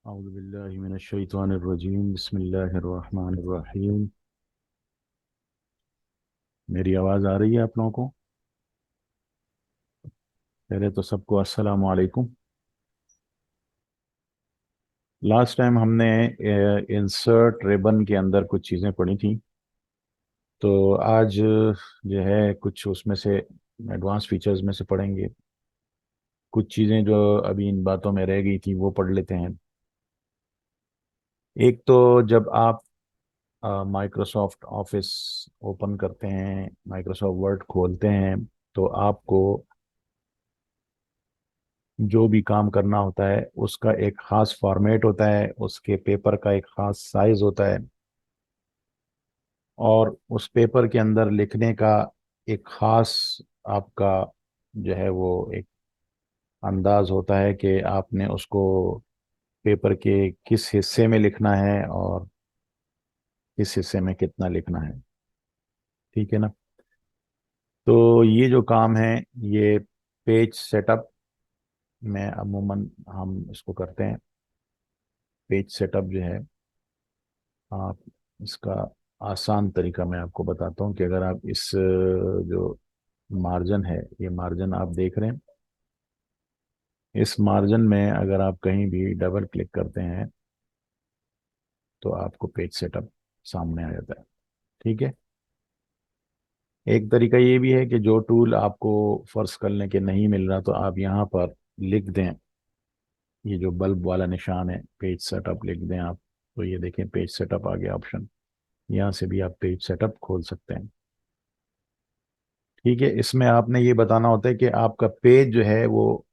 औज़ुबिल्लाहिमिनश्शैतानिर्रजीम बिस्मिल्लाहिर्रहमानिर्रहीम। मेरी आवाज़ आ रही है आप लोगों को? पहले तो सबको अस्सलाम वालेकुम। लास्ट टाइम हमने इंसर्ट रिबन के अंदर कुछ चीज़ें पढ़ी थी। तो आज जो है कुछ उसमें से एडवांस फीचर्स में से पढ़ेंगे। कुछ चीज़ें जो अभी इन बातों में रह गई थी वो पढ़ लेते हैं। एक तो जब आप माइक्रोसॉफ्ट ऑफिस ओपन करते हैं, माइक्रोसॉफ्ट वर्ड खोलते हैं, तो आपको जो भी काम करना होता है उसका एक खास फॉर्मेट होता है, उसके पेपर का एक खास साइज होता है, और उस पेपर के अंदर लिखने का एक खास आपका जो है वो एक अंदाज होता है कि आपने उसको पेपर के किस हिस्से में लिखना है और किस हिस्से में कितना लिखना है। ठीक है ना? तो ये जो काम है, ये पेज सेटअप में अमूमन हम इसको करते हैं। पेज सेटअप जो है, आप इसका आसान तरीका मैं आपको बताता हूँ कि अगर आप इस जो मार्जिन है, ये मार्जिन आप देख रहे हैं, इस मार्जिन में अगर आप कहीं भी डबल क्लिक करते हैं तो आपको पेज सेटअप सामने आ जाता है। ठीक है। एक तरीका ये भी है कि जो टूल आपको फर्श करने के नहीं मिल रहा तो आप यहाँ पर लिख दें, ये जो बल्ब वाला निशान है, पेज सेटअप लिख दें आप, तो ये देखें पेज सेटअप आ गया ऑप्शन। यहाँ से भी आप पेज सेटअप खोल सकते हैं। ठीक है। इसमें आपने ये बताना होता है कि आपका पेज जो है वो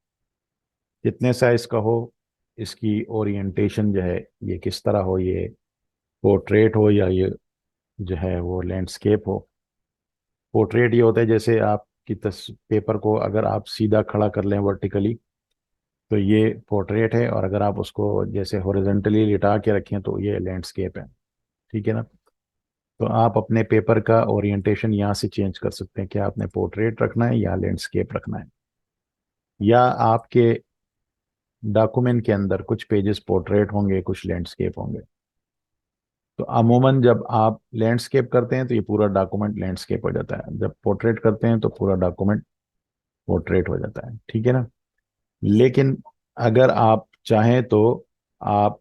कितने साइज का हो, इसकी ओरिएंटेशन जो है ये किस तरह हो, ये पोर्ट्रेट हो या ये जो है वो लैंडस्केप हो। पोर्ट्रेट ये होता है जैसे आपकी पेपर को अगर आप सीधा खड़ा कर लें वर्टिकली तो ये पोर्ट्रेट है, और अगर आप उसको जैसे हॉरिजॉन्टली लिटा के रखें तो ये लैंडस्केप है। ठीक है ना? तो आप अपने पेपर का ओरिएंटेशन यहाँ से चेंज कर सकते हैं कि आपने पोर्ट्रेट रखना है या लैंडस्केप रखना है, या आपके डॉक्यूमेंट के अंदर कुछ पेजेस पोर्ट्रेट होंगे, कुछ लैंडस्केप होंगे। तो अमूमन जब आप लैंडस्केप करते हैं तो ये पूरा डॉक्यूमेंट लैंडस्केप हो जाता है, जब पोर्ट्रेट करते हैं तो पूरा डॉक्यूमेंट पोर्ट्रेट हो जाता है। ठीक है ना? लेकिन अगर आप चाहें तो आप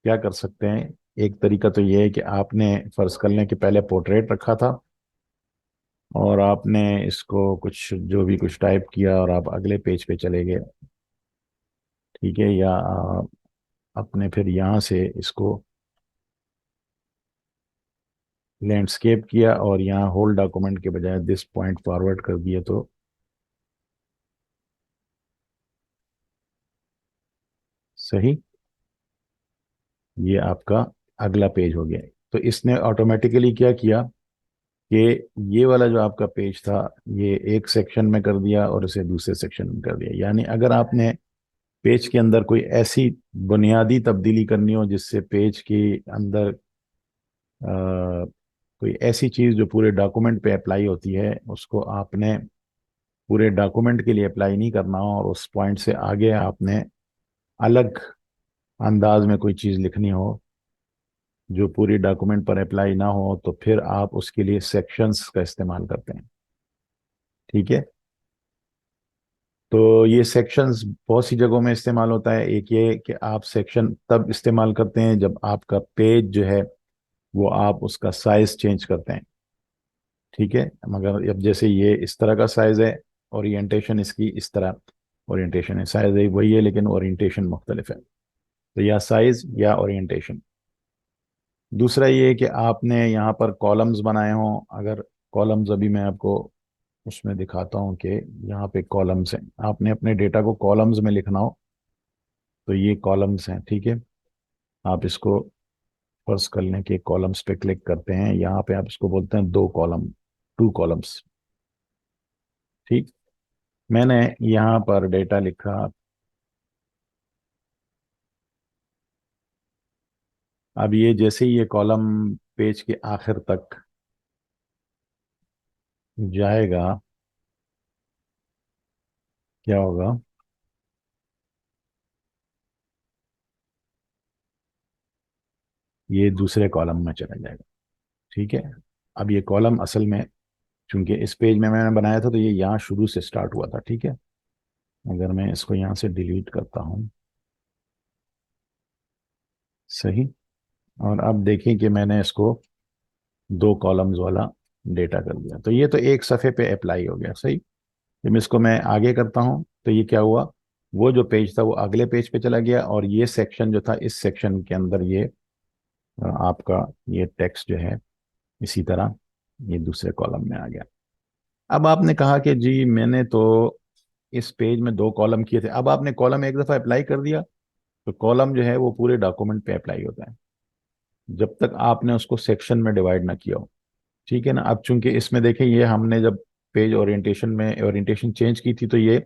क्या कर सकते हैं, एक तरीका तो ये है कि आपने फर्ज करने के पहले पोर्ट्रेट रखा था और आपने इसको कुछ जो भी कुछ टाइप किया और आप अगले पेज पे चले गए। ठीक है। या आप अपने फिर यहाँ से इसको लैंडस्केप किया और यहाँ होल डॉक्यूमेंट के बजाय दिस पॉइंट फॉरवर्ड कर दिया तो सही, ये आपका अगला पेज हो गया। तो इसने ऑटोमेटिकली क्या किया कि ये वाला जो आपका पेज था ये एक सेक्शन में कर दिया और इसे दूसरे सेक्शन में कर दिया। यानी अगर आपने पेज के अंदर कोई ऐसी बुनियादी तब्दीली करनी हो जिससे पेज के अंदर कोई ऐसी चीज़ जो पूरे डॉक्यूमेंट पे अप्लाई होती है उसको आपने पूरे डॉक्यूमेंट के लिए अप्लाई नहीं करना हो, और उस पॉइंट से आगे आपने अलग अंदाज में कोई चीज़ लिखनी हो जो पूरी डॉक्यूमेंट पर अप्लाई ना हो, तो फिर आप उसके लिए सेक्शंस का इस्तेमाल करते हैं। ठीक है। तो ये सेक्शंस बहुत सी जगहों में इस्तेमाल होता है। एक ये कि आप सेक्शन तब इस्तेमाल करते हैं जब आपका पेज जो है वो आप उसका साइज चेंज करते हैं। ठीक है। मगर अब जैसे ये इस तरह का साइज है, ओरिएंटेशन इसकी इस तरह ओरिएंटेशन है, साइज एक वही है लेकिन ओरिएंटेशन मुख्तलिफ है। तो या साइज या ओरिएंटेशन। दूसरा ये है कि आपने यहाँ पर कॉलम्स बनाए हों। अगर कॉलम्स अभी मैं आपको उसमें दिखाता हूँ कि यहाँ पे कॉलम्स हैं, आपने अपने डेटा को कॉलम्स में लिखना हो तो ये कॉलम्स हैं। ठीक है। आप इसको फर्स्ट करने के कॉलम्स पे क्लिक करते हैं, यहाँ पे आप इसको बोलते हैं दो कॉलम, टू कॉलम्स। ठीक। मैंने यहाँ पर डेटा लिखा। अब ये जैसे ही ये कॉलम पेज के आखिर तक जाएगा, क्या होगा ये दूसरे कॉलम में चला जाएगा। ठीक है। अब ये कॉलम असल में, चूंकि इस पेज में मैंने बनाया था तो ये यहाँ शुरू से स्टार्ट हुआ था। ठीक है। अगर मैं इसको यहाँ से डिलीट करता हूँ, सही, और अब देखें कि मैंने इसको दो कॉलम्स वाला डेटा कर दिया, तो ये तो एक सफ़े पे अप्लाई हो गया। सही। जब इसको मैं आगे करता हूँ तो ये क्या हुआ, वो जो पेज था वो अगले पेज पे चला गया, और ये सेक्शन जो था, इस सेक्शन के अंदर ये आपका ये टेक्स्ट जो है इसी तरह ये दूसरे कॉलम में आ गया। अब आपने कहा कि जी मैंने तो इस पेज में दो कॉलम किए थे। अब आपने कॉलम एक दफ़ा अप्लाई कर दिया तो कॉलम जो है वो पूरे डॉक्यूमेंट पे अप्लाई होता है, जब तक आपने उसको सेक्शन में डिवाइड ना किया हो। ठीक है ना। अब चूंकि इसमें देखें, ये हमने जब पेज ओरिएंटेशन में ओरिएंटेशन चेंज की थी तो ये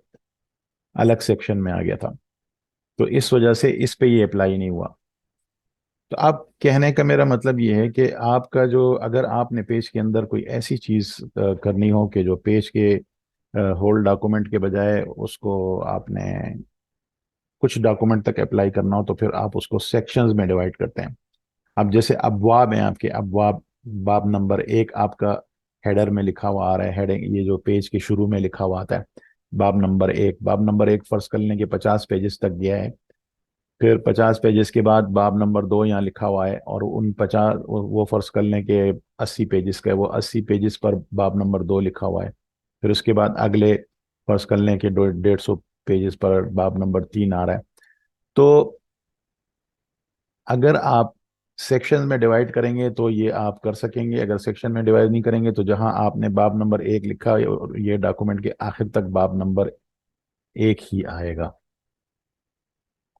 अलग सेक्शन में आ गया था, तो इस वजह से इस पे ये अप्लाई नहीं हुआ। तो अब कहने का मेरा मतलब ये है कि आपका जो, अगर आपने पेज के अंदर कोई ऐसी चीज करनी हो कि जो पेज के होल डॉक्यूमेंट के बजाय उसको आपने कुछ डॉक्यूमेंट तक अप्लाई करना हो, तो फिर आप उसको सेक्शंस में डिवाइड करते हैं। अब जैसे अबवाब हैं आपके, अबवाब, बाब नंबर एक आपका हेडर में लिखा हुआ आ रहा है, हेडिंग ये जो पेज के शुरू में लिखा हुआ आता है, बाब नंबर एक। बाब नंबर एक फर्ज कर लें कि 50 पेजेस तक गया है, फिर 50 पेजेस के बाद बाब नंबर दो यहाँ लिखा हुआ है, और उन 50 वो फर्ज कर लें कि 80 पेजेस का है, वो 80 पेजेस पर बाब नंबर दो लिखा हुआ है। फिर उसके बाद अगले फर्ज कर लें कि 150 पेजेस पर बाब नंबर तीन आ रहा है। तो अगर आप सेक्शन में डिवाइड करेंगे तो ये आप कर सकेंगे, अगर सेक्शन में डिवाइड नहीं करेंगे तो जहां आपने बाब नंबर एक लिखा है, और ये डॉक्यूमेंट के आखिर तक बाब नंबर एक ही आएगा।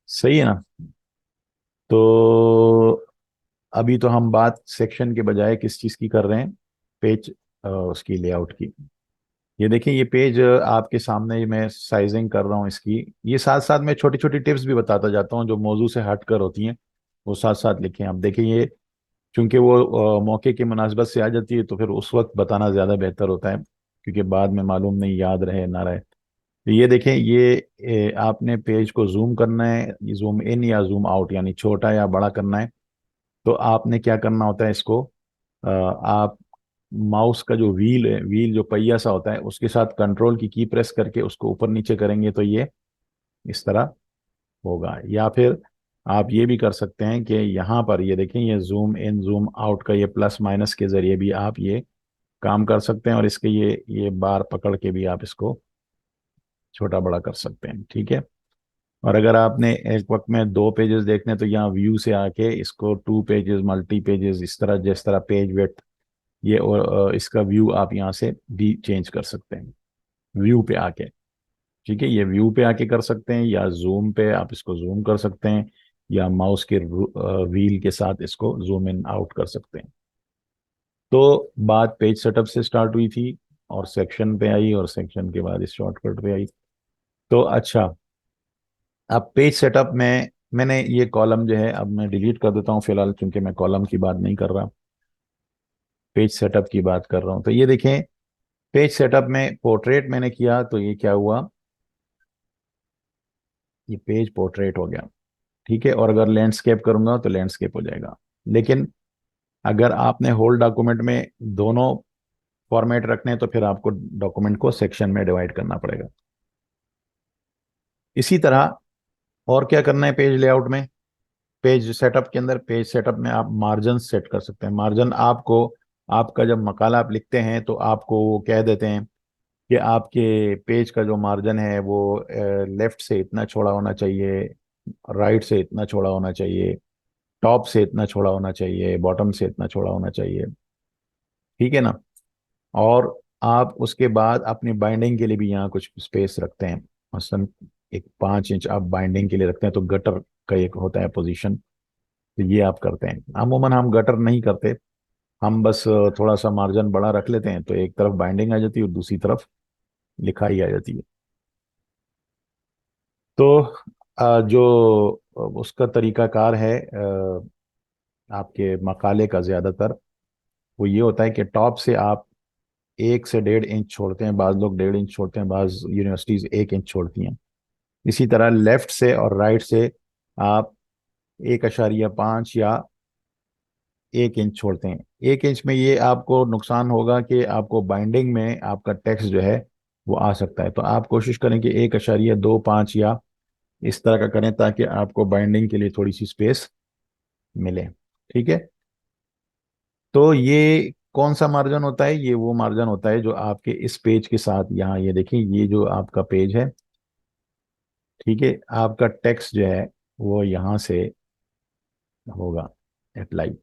सही है ना। तो अभी तो हम बात सेक्शन के बजाय किस चीज़ की कर रहे हैं, पेज उसकी लेआउट की। ये देखिए, ये पेज आपके सामने ही मैं साइजिंग कर रहा हूँ इसकी। ये साथ साथ मैं छोटी छोटी टिप्स भी बताता जाता हूँ जो मौजू से हट कर होती हैं, वो साथ साथ लिखे हैं। आप देखिए, ये चूंकि वो मौके की मुनासबत से आ जाती है तो फिर उस वक्त बताना ज़्यादा बेहतर होता है, क्योंकि बाद में मालूम नहीं याद रहे ना रहे। तो ये देखें, ये आपने पेज को जूम करना है, जूम इन या जूम आउट, यानी छोटा या बड़ा करना है। तो आपने क्या करना होता है, इसको आप माउस का जो व्हील है, व्हील जो पहिया सा होता है, उसके साथ कंट्रोल की प्रेस करके उसको ऊपर नीचे करेंगे तो ये इस तरह होगा। या फिर आप ये भी कर सकते हैं कि यहाँ पर ये देखें, ये जूम इन जूम आउट का ये प्लस माइनस के जरिए भी आप ये काम कर सकते हैं, और इसके ये बार पकड़ के भी आप इसको छोटा बड़ा कर सकते हैं। ठीक है। और अगर आपने एक वक्त में दो पेजेस देखने हैं, तो यहाँ व्यू से आके इसको टू पेजेस, मल्टी पेजेस, इस तरह जिस तरह पेज वेट ये, और इसका व्यू आप यहाँ से भी चेंज कर सकते हैं व्यू पे आके। ठीक है। ये व्यू पे आके कर सकते हैं, या जूम पे आप इसको जूम कर सकते हैं, या माउस के व्हील के साथ इसको जूम इन आउट कर सकते हैं। तो बात पेज सेटअप से स्टार्ट हुई थी और सेक्शन पे आई, और सेक्शन के बाद इस शॉर्टकट पे आई। तो अच्छा, अब पेज सेटअप में मैंने ये कॉलम जो है अब मैं डिलीट कर देता हूँ फिलहाल, क्योंकि मैं कॉलम की बात नहीं कर रहा, पेज सेटअप की बात कर रहा हूँ। तो ये देखें, पेज सेटअप में पोर्ट्रेट मैंने किया तो ये क्या हुआ, ये पेज पोर्ट्रेट हो गया। ठीक है। और अगर लैंडस्केप करूंगा तो लैंडस्केप हो जाएगा। लेकिन अगर आपने होल डॉक्यूमेंट में दोनों फॉर्मेट रखने हैं तो फिर आपको डॉक्यूमेंट को सेक्शन में डिवाइड करना पड़ेगा। इसी तरह और क्या करना है पेज लेआउट में, पेज सेटअप के अंदर, पेज सेटअप में आप मार्जिन सेट कर सकते हैं। मार्जिन आपको, आपका जब मकाला आप लिखते हैं तो आपको वो कह देते हैं कि आपके पेज का जो मार्जिन है वो लेफ्ट से इतना चौड़ा होना चाहिए, राइट से इतना चौड़ा होना चाहिए, टॉप से इतना चौड़ा होना चाहिए, बॉटम से इतना चौड़ा होना चाहिए। ठीक है ना। और आप उसके बाद अपनी बाइंडिंग के लिए भी यहाँ कुछ स्पेस रखते हैं। मसलन एक 5 इंच आप बाइंडिंग के लिए रखते हैं, तो गटर का एक होता है पोजीशन, तो ये आप करते हैं। अमूमन हम गटर नहीं करते, हम बस थोड़ा सा मार्जिन बड़ा रख लेते हैं, तो एक तरफ बाइंडिंग आ जाती है और दूसरी तरफ लिखाई आ जाती है। तो जो उसका तरीकाकार है आपके मकाले का ज़्यादातर, वो ये होता है कि टॉप से आप 1 से 1.5 इंच छोड़ते हैं, बाज़ लोग 1.5 इंच छोड़ते हैं, बाज़ यूनिवर्सिटीज़ 1 इंच छोड़ती हैं। इसी तरह लेफ्ट से और राइट से आप 1.5 या 1 इंच छोड़ते हैं। 1 इंच में ये आपको नुकसान होगा कि आपको बाइंडिंग में आपका टेक्स्ट जो है वो आ सकता है। तो आप कोशिश करें कि 1.25 या इस तरह का करें ताकि आपको बाइंडिंग के लिए थोड़ी सी स्पेस मिले। ठीक है। तो ये कौन सा मार्जिन होता है? ये वो मार्जिन होता है जो आपके इस पेज के साथ, यहाँ ये देखिए, ये जो आपका पेज है, ठीक है, आपका टेक्स्ट जो है वो यहाँ से होगा अप्लाई,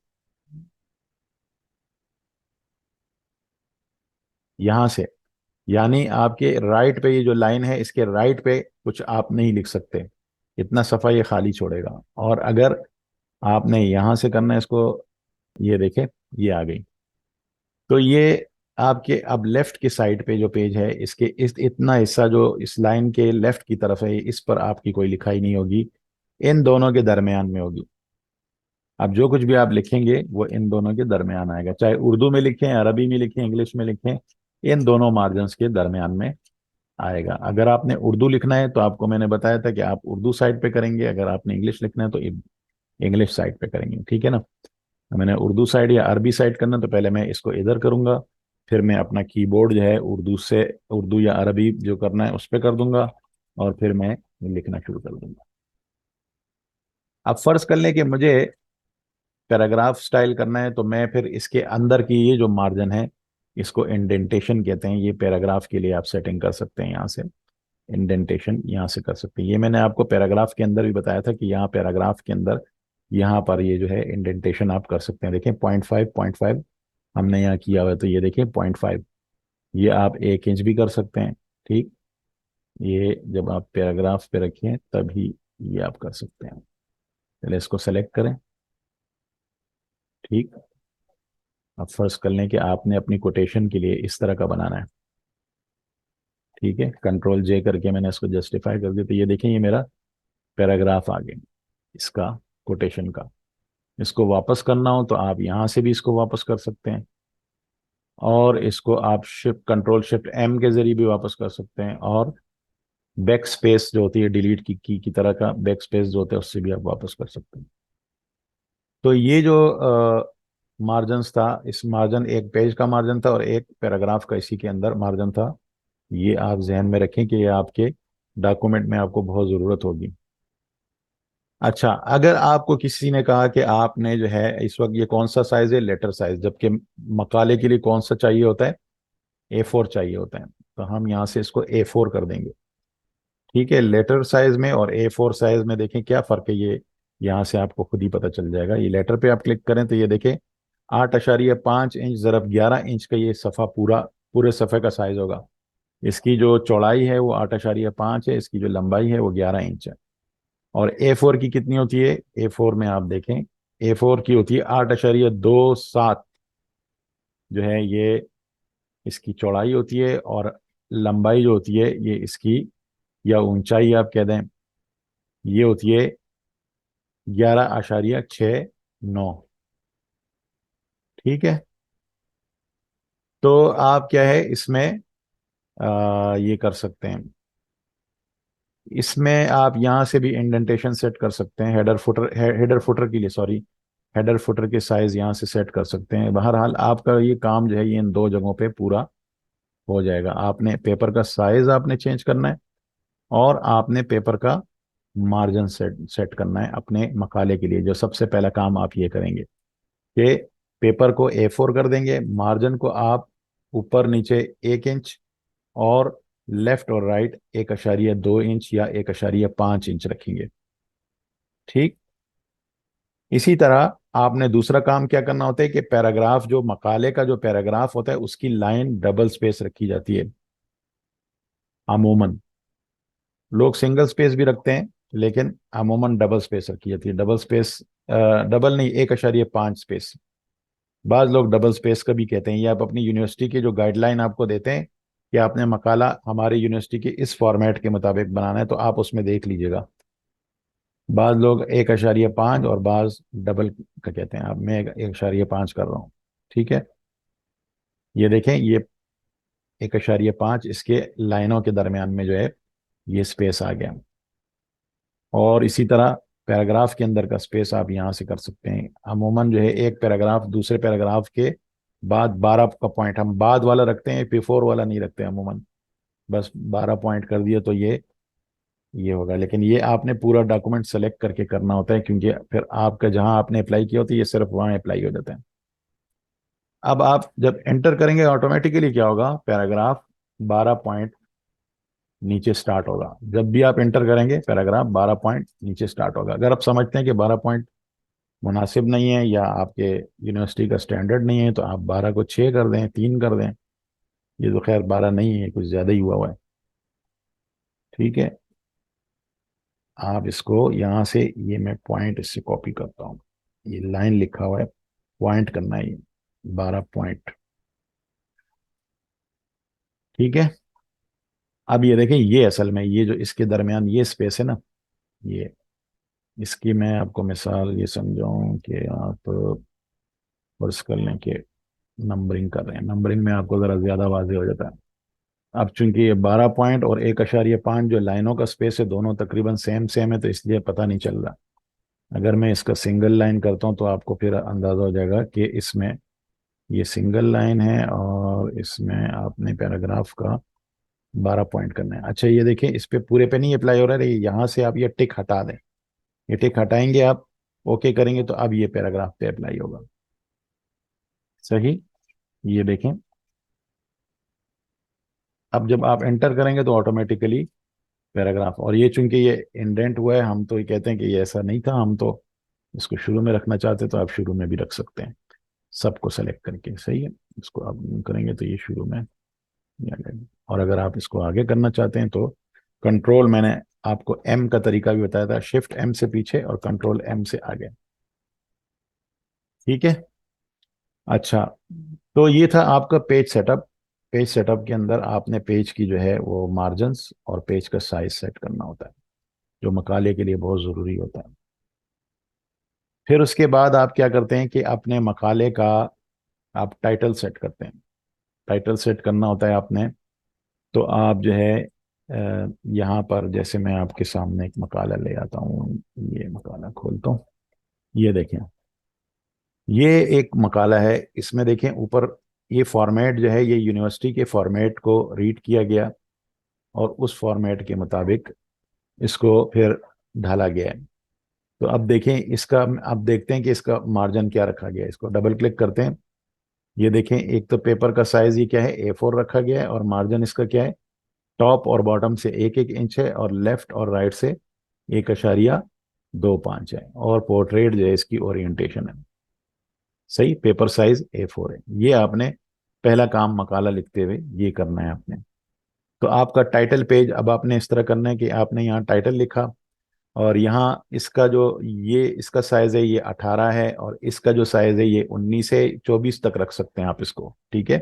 यहाँ से। यानी आपके राइट पे ये जो लाइन है, इसके राइट पे कुछ आप नहीं लिख सकते, इतना सफा ये खाली छोड़ेगा। और अगर आपने यहाँ से करना है इसको, ये देखे, ये आ गई। तो ये आपके अब लेफ्ट की साइड पे जो पेज है, इसके इस इतना हिस्सा जो इस लाइन के लेफ्ट की तरफ है, इस पर आपकी कोई लिखाई नहीं होगी, इन दोनों के दरमियान में होगी। अब जो कुछ भी आप लिखेंगे वो इन दोनों के दरमियान आएगा, चाहे उर्दू में लिखें, अरबी में लिखें, इंग्लिश में लिखें, इन दोनों मार्जिन्स के दरमियान में आएगा। अगर आपने उर्दू लिखना है तो आपको मैंने बताया था कि आप उर्दू साइड पे करेंगे, अगर आपने इंग्लिश लिखना है तो इंग्लिश साइड पे करेंगे। ठीक है ना? मैंने उर्दू साइड या अरबी साइड करना, तो पहले मैं इसको इधर करूंगा, फिर मैं अपना कीबोर्ड जो है उर्दू से, उर्दू या अरबी जो करना है उस पर कर दूंगा, और फिर मैं लिखना शुरू कर दूंगा। अब फर्ज कर लें कि मुझे पैराग्राफ स्टाइल करना है, तो मैं फिर इसके अंदर की ये जो मार्जिन है, इसको इंडेंटेशन कहते हैं। ये पैराग्राफ के लिए आप सेटिंग कर सकते हैं, यहाँ से इंडेंटेशन यहाँ से कर सकते हैं। ये मैंने आपको पैराग्राफ के अंदर भी बताया था कि यहाँ पैराग्राफ के अंदर यहाँ पर ये जो है इंडेंटेशन आप कर सकते हैं। देखें 0.5 हमने यहाँ किया हुआ है, तो ये देखें 0.5, ये आप 1 इंच भी कर सकते हैं। ठीक, ये जब आप पैराग्राफ पे रखें तभी ये आप कर सकते हैं। पहले इसको सेलेक्ट करें। ठीक, अब फर्ज कर लें कि आपने अपनी कोटेशन के लिए इस तरह का बनाना है। ठीक है, Ctrl J करके मैंने इसको जस्टिफाई कर दिया, तो ये देखें, ये मेरा पैराग्राफ आ गया इसका, कोटेशन का। इसको वापस करना हो तो आप यहाँ से भी इसको वापस कर सकते हैं, और इसको आप Ctrl Shift M के जरिए भी वापस कर सकते हैं, और बैक स्पेस जो होती है डिलीट की तरह का बैक स्पेस जो होता है उससे भी आप वापस कर सकते हैं। तो ये जो मार्जिन था, इस मार्जिन, एक पेज का मार्जिन था और एक पैराग्राफ का इसी के अंदर मार्जिन था। ये आप जहन में रखें कि ये आपके डॉक्यूमेंट में आपको बहुत ज़रूरत होगी। अच्छा, अगर आपको किसी ने कहा कि आपने जो है इस वक्त, ये कौन सा साइज है? लेटर साइज, जबकि मकाले के लिए कौन सा चाहिए होता है? A4 चाहिए होता है। तो हम यहाँ से इसको A4 कर देंगे। ठीक है, लेटर साइज में और A4 साइज में देखें क्या फ़र्क है, ये यहाँ से आपको खुद ही पता चल जाएगा। ये लेटर पे आप क्लिक करें तो ये देखें 8.5 इंच ज़रब 11 इंच का ये सफ़ा, पूरा पूरे सफ़े का साइज होगा। इसकी जो चौड़ाई है वो 8.5 है, इसकी जो लंबाई है वो 11 इंच है। और A4 की कितनी होती है? A4 में आप देखें, A4 की होती है 8.27, जो है ये इसकी चौड़ाई होती है, और लंबाई जो होती है ये इसकी, या ऊंचाई आप कह दें, ये होती है 11.69। ठीक है। तो आप क्या है इसमें ये कर सकते हैं, इसमें आप यहाँ से भी इंडेंटेशन सेट कर सकते हैं, हेडर फुटर के लिए, सॉरी, हेडर फुटर के साइज यहाँ से सेट कर सकते हैं। बहरहाल आपका ये काम जो है ये इन दो जगहों पे पूरा हो जाएगा। आपने पेपर का साइज आपने चेंज करना है, और आपने पेपर का मार्जिन सेट सेट करना है अपने मकाले के लिए। जो सबसे पहला काम आप ये करेंगे कि पेपर को A4 कर देंगे, मार्जिन को आप ऊपर नीचे 1 इंच, और लेफ्ट और राइट 1.2 इंच या 1.5 इंच रखेंगे। ठीक, इसी तरह आपने दूसरा काम क्या करना होता है कि पैराग्राफ, जो मकाले का जो पैराग्राफ होता है उसकी लाइन डबल स्पेस रखी जाती है। अमूमन लोग सिंगल स्पेस भी रखते हैं, लेकिन अमूमन डबल स्पेस रखी जाती है। डबल स्पेस, डबल नहीं, 1.5 स्पेस। बाज लोग डबल स्पेस का भी कहते हैं। ये आप अपनी यूनिवर्सिटी के जो गाइडलाइन आपको देते हैं कि आपने मकाला हमारी यूनिवर्सिटी के इस फॉर्मेट के मुताबिक बनाना है, तो आप उसमें देख लीजिएगा। बाज लोग 1.5 और बाज डबल का कहते हैं। अब मैं 1.5 कर रहा हूँ। ठीक है, ये देखें, ये 1.5, इसके लाइनों के दरमियान में जो है ये स्पेस आ गया। और इसी तरह पैराग्राफ के अंदर का स्पेस आप यहाँ से कर सकते हैं। अमूमन जो है एक पैराग्राफ दूसरे पैराग्राफ के बाद 12 का पॉइंट हम बाद वाला रखते हैं, बिफोर वाला नहीं रखते अमूमन। बस 12 पॉइंट कर दिए तो ये होगा। लेकिन ये आपने पूरा डॉक्यूमेंट सेलेक्ट करके करना होता है, क्योंकि फिर आपका जहां आपने अप्लाई किया होता है ये सिर्फ वहां अप्लाई हो जाता है। अब आप जब एंटर करेंगे ऑटोमेटिकली क्या होगा, पैराग्राफ 12 पॉइंट नीचे स्टार्ट होगा। जब भी आप एंटर करेंगे पैराग्राफ 12 पॉइंट नीचे स्टार्ट होगा। अगर आप समझते हैं कि 12 पॉइंट मुनासिब नहीं है या आपके यूनिवर्सिटी का स्टैंडर्ड नहीं है तो आप 12 को 6 कर दें, 3 कर दें। ये तो खैर 12 नहीं है, कुछ ज्यादा ही हुआ है। ठीक है, आप इसको यहाँ से, ये मैं पॉइंट इससे कॉपी करता हूँ। ये लाइन लिखा हुआ है, पॉइंट करना है ये 12 पॉइंट। ठीक है, अब ये देखें, ये असल में ये जो इसके दरमियान ये स्पेस है ना, ये इसकी मैं आपको मिसाल ये समझाऊं कि आप फर्ज कर लें कि नंबरिंग कर रहे हैं, नंबरिंग में आपको ज़रा ज़्यादा वाजे हो जाता है। अब चूंकि ये 12 पॉइंट और 1.5 जो लाइनों का स्पेस है दोनों तकरीबन सेम सेम है, तो इसलिए पता नहीं चल रहा। अगर मैं इसका सिंगल लाइन करता हूँ तो आपको फिर अंदाज़ा हो जाएगा कि इसमें ये सिंगल लाइन है और इसमें आपने पैराग्राफ का 12 पॉइंट करना है। अच्छा ये देखिए, इस पे पूरे पे नहीं अप्लाई हो रहा है, यहाँ से आप ये टिक हटा दें। ये टिक हटाएंगे आप, ओके करेंगे तो अब ये पैराग्राफ पे अप्लाई होगा। सही, ये देखें, अब जब आप एंटर करेंगे तो ऑटोमेटिकली पैराग्राफ, और ये चूंकि ये इंडेंट हुआ है, हम तो ये कहते हैं कि ये ऐसा नहीं था, हम तो इसको शुरू में रखना चाहते तो आप शुरू में भी रख सकते हैं, सबको सेलेक्ट करके। सही है, इसको आप करेंगे तो ये शुरू में आ जाएगा। और अगर आप इसको आगे करना चाहते हैं तो कंट्रोल, मैंने आपको एम का तरीका भी बताया था, शिफ्ट एम से पीछे और कंट्रोल एम से आगे। ठीक है, अच्छा, तो ये था आपका पेज सेटअप। पेज सेटअप के अंदर आपने पेज की जो है वो मार्जिन्स और पेज का साइज सेट करना होता है, जो मकाले के लिए बहुत ज़रूरी होता है। फिर उसके बाद आप क्या करते हैं कि अपने मकाले का आप टाइटल सेट करते हैं। टाइटल सेट करना होता है आपने, तो आप जो है यहाँ पर, जैसे मैं आपके सामने एक मकाला ले आता हूँ, ये मकाला खोलता हूँ। ये देखें, ये एक मकाला है, इसमें देखें ऊपर ये फॉर्मेट जो है ये यूनिवर्सिटी के फॉर्मेट को रीड किया गया और उस फॉर्मेट के मुताबिक इसको फिर ढाला गया है। तो अब देखें इसका, अब देखते हैं कि इसका मार्जिन क्या रखा गया है। इसको डबल क्लिक करते हैं, ये देखें, एक तो पेपर का साइज ये क्या है, A4 रखा गया है, और मार्जिन इसका क्या है, टॉप और बॉटम से 1 1 इंच है और लेफ्ट और राइट से 1.25 है, और पोर्ट्रेट जो है इसकी ओरिएंटेशन है। सही, पेपर साइज A4 है। ये आपने पहला काम मकाला लिखते हुए ये करना है आपने। तो आपका टाइटल पेज अब आपने इस तरह करना है कि आपने यहाँ टाइटल लिखा, और यहाँ इसका जो ये इसका साइज है ये 18 है, और इसका जो साइज है ये 19 से 24 तक रख सकते हैं आप इसको। ठीक है,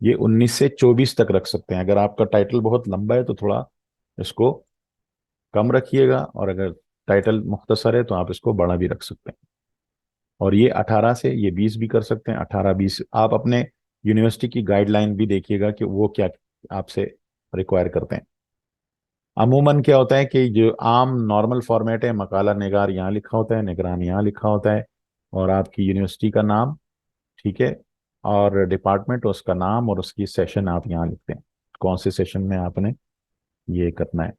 ये 19 से 24 तक रख सकते हैं। अगर आपका टाइटल बहुत लंबा है तो थोड़ा इसको कम रखिएगा, और अगर टाइटल मुख्तसर है तो आप इसको बड़ा भी रख सकते हैं। और ये 18 से ये 20 भी कर सकते हैं, 18 20। आप अपने यूनिवर्सिटी की गाइडलाइन भी देखिएगा कि वो क्या आपसे रिक्वायर करते हैं। अमूमन क्या होता है कि जो आम नॉर्मल फॉर्मेट है, मकाला निगार यहाँ लिखा होता है, निगरान यहाँ लिखा होता है, और आपकी यूनिवर्सिटी का नाम, ठीक है, और डिपार्टमेंट, उसका नाम और उसकी सेशन आप यहाँ लिखते हैं, कौन से सेशन में आपने ये करना है।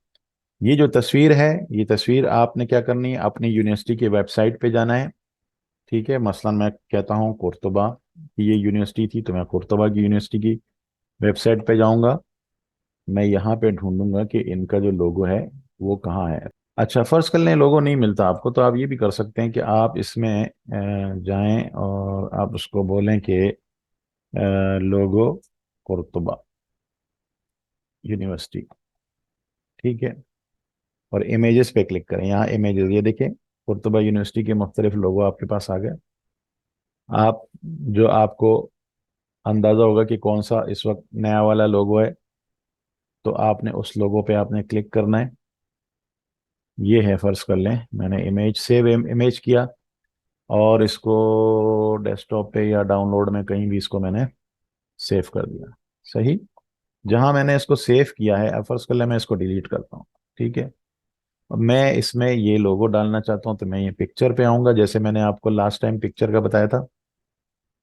ये जो तस्वीर है, ये तस्वीर आपने क्या करनी है, अपनी यूनिवर्सिटी की वेबसाइट पे जाना है। ठीक है, मसलन मैं कहता हूँ कुर्तुबा की ये यूनिवर्सिटी थी, तो मैं कुर्तुबा की यूनिवर्सिटी की वेबसाइट पे जाऊंगा। मैं यहाँ पे ढूंढूंगा कि इनका जो लोगो है वो कहाँ है। अच्छा, फर्ज कर लें लोगो नहीं मिलता आपको, तो आप ये भी कर सकते हैं कि आप इसमें जाएं और आप उसको बोलें कि लोगो कुर्तुबा यूनिवर्सिटी। ठीक है, और इमेजेस पे क्लिक करें, यहाँ इमेजेस, ये देखें कुर्तुबा यूनिवर्सिटी के मुख्तलिफ लोगो आपके पास आ गए। आप जो आपको अंदाजा होगा कि कौन सा इस वक्त नया वाला लोगो है, तो आपने उस लोगो पे आपने क्लिक करना है। ये है, फर्ज कर लें मैंने इमेज सेव इमेज किया और इसको डेस्कटॉप पे या डाउनलोड में कहीं भी इसको मैंने सेव कर दिया। सही, जहां मैंने इसको सेव किया है, अब फर्ज कर लें मैं इसको डिलीट करता हूँ। ठीक है, अब मैं इसमें ये लोगो डालना चाहता हूँ, तो मैं ये पिक्चर पे आऊंगा, जैसे मैंने आपको लास्ट टाइम पिक्चर का बताया था।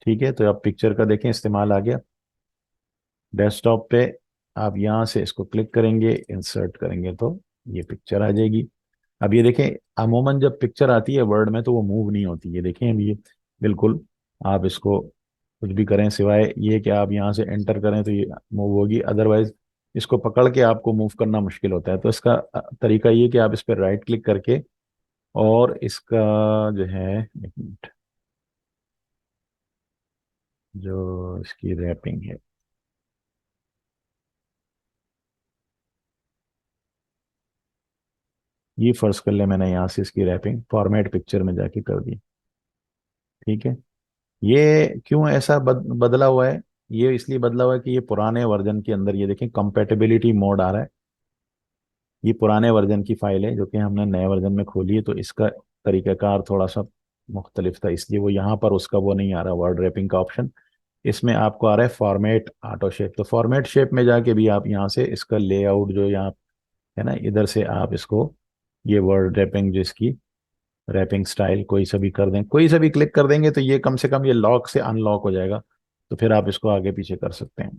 ठीक है, तो अब पिक्चर का देखें इस्तेमाल आ गया डेस्कटॉप पे। आप यहाँ से इसको क्लिक करेंगे, इंसर्ट करेंगे तो ये पिक्चर आ जाएगी। अब ये देखें, अमूमन जब पिक्चर आती है वर्ड में तो वो मूव नहीं होती, ये देखें अभी ये बिल्कुल। आप इसको कुछ भी करें सिवाय ये कि आप यहाँ से एंटर करें तो ये मूव होगी, अदरवाइज इसको पकड़ के आपको मूव करना मुश्किल होता है। तो इसका तरीका ये कि आप इस पर राइट क्लिक करके और इसका जो है, एक मिनट, जो इसकी रैपिंग है, ये फर्ज कर ले मैंने यहाँ से इसकी रैपिंग फॉर्मेट पिक्चर में जाके कर दी। ठीक है, ये क्यों ऐसा बदला हुआ है? ये इसलिए बदला हुआ है कि ये पुराने वर्जन के अंदर, ये देखें कंपैटिबिलिटी मोड आ रहा है। ये पुराने वर्जन की फाइल है जो कि हमने नए वर्जन में खोली है, तो इसका तरीकाकार थोड़ा सा मुख्तलिफ था, इसलिए वो यहाँ पर उसका वो नहीं आ रहा वर्ड रैपिंग का ऑप्शन। इसमें आपको आ रहा है फॉर्मेट ऑटो शेप। तो फॉर्मेट शेप में जाके भी आप यहाँ से इसका लेआउट जो यहाँ है ना, इधर से आप इसको ये वर्ड रैपिंग जो इसकी रैपिंग स्टाइल कोई सा भी कर दें, कोई सा भी क्लिक कर देंगे तो ये कम से कम ये लॉक से अनलॉक हो जाएगा। तो फिर आप इसको आगे पीछे कर सकते हैं।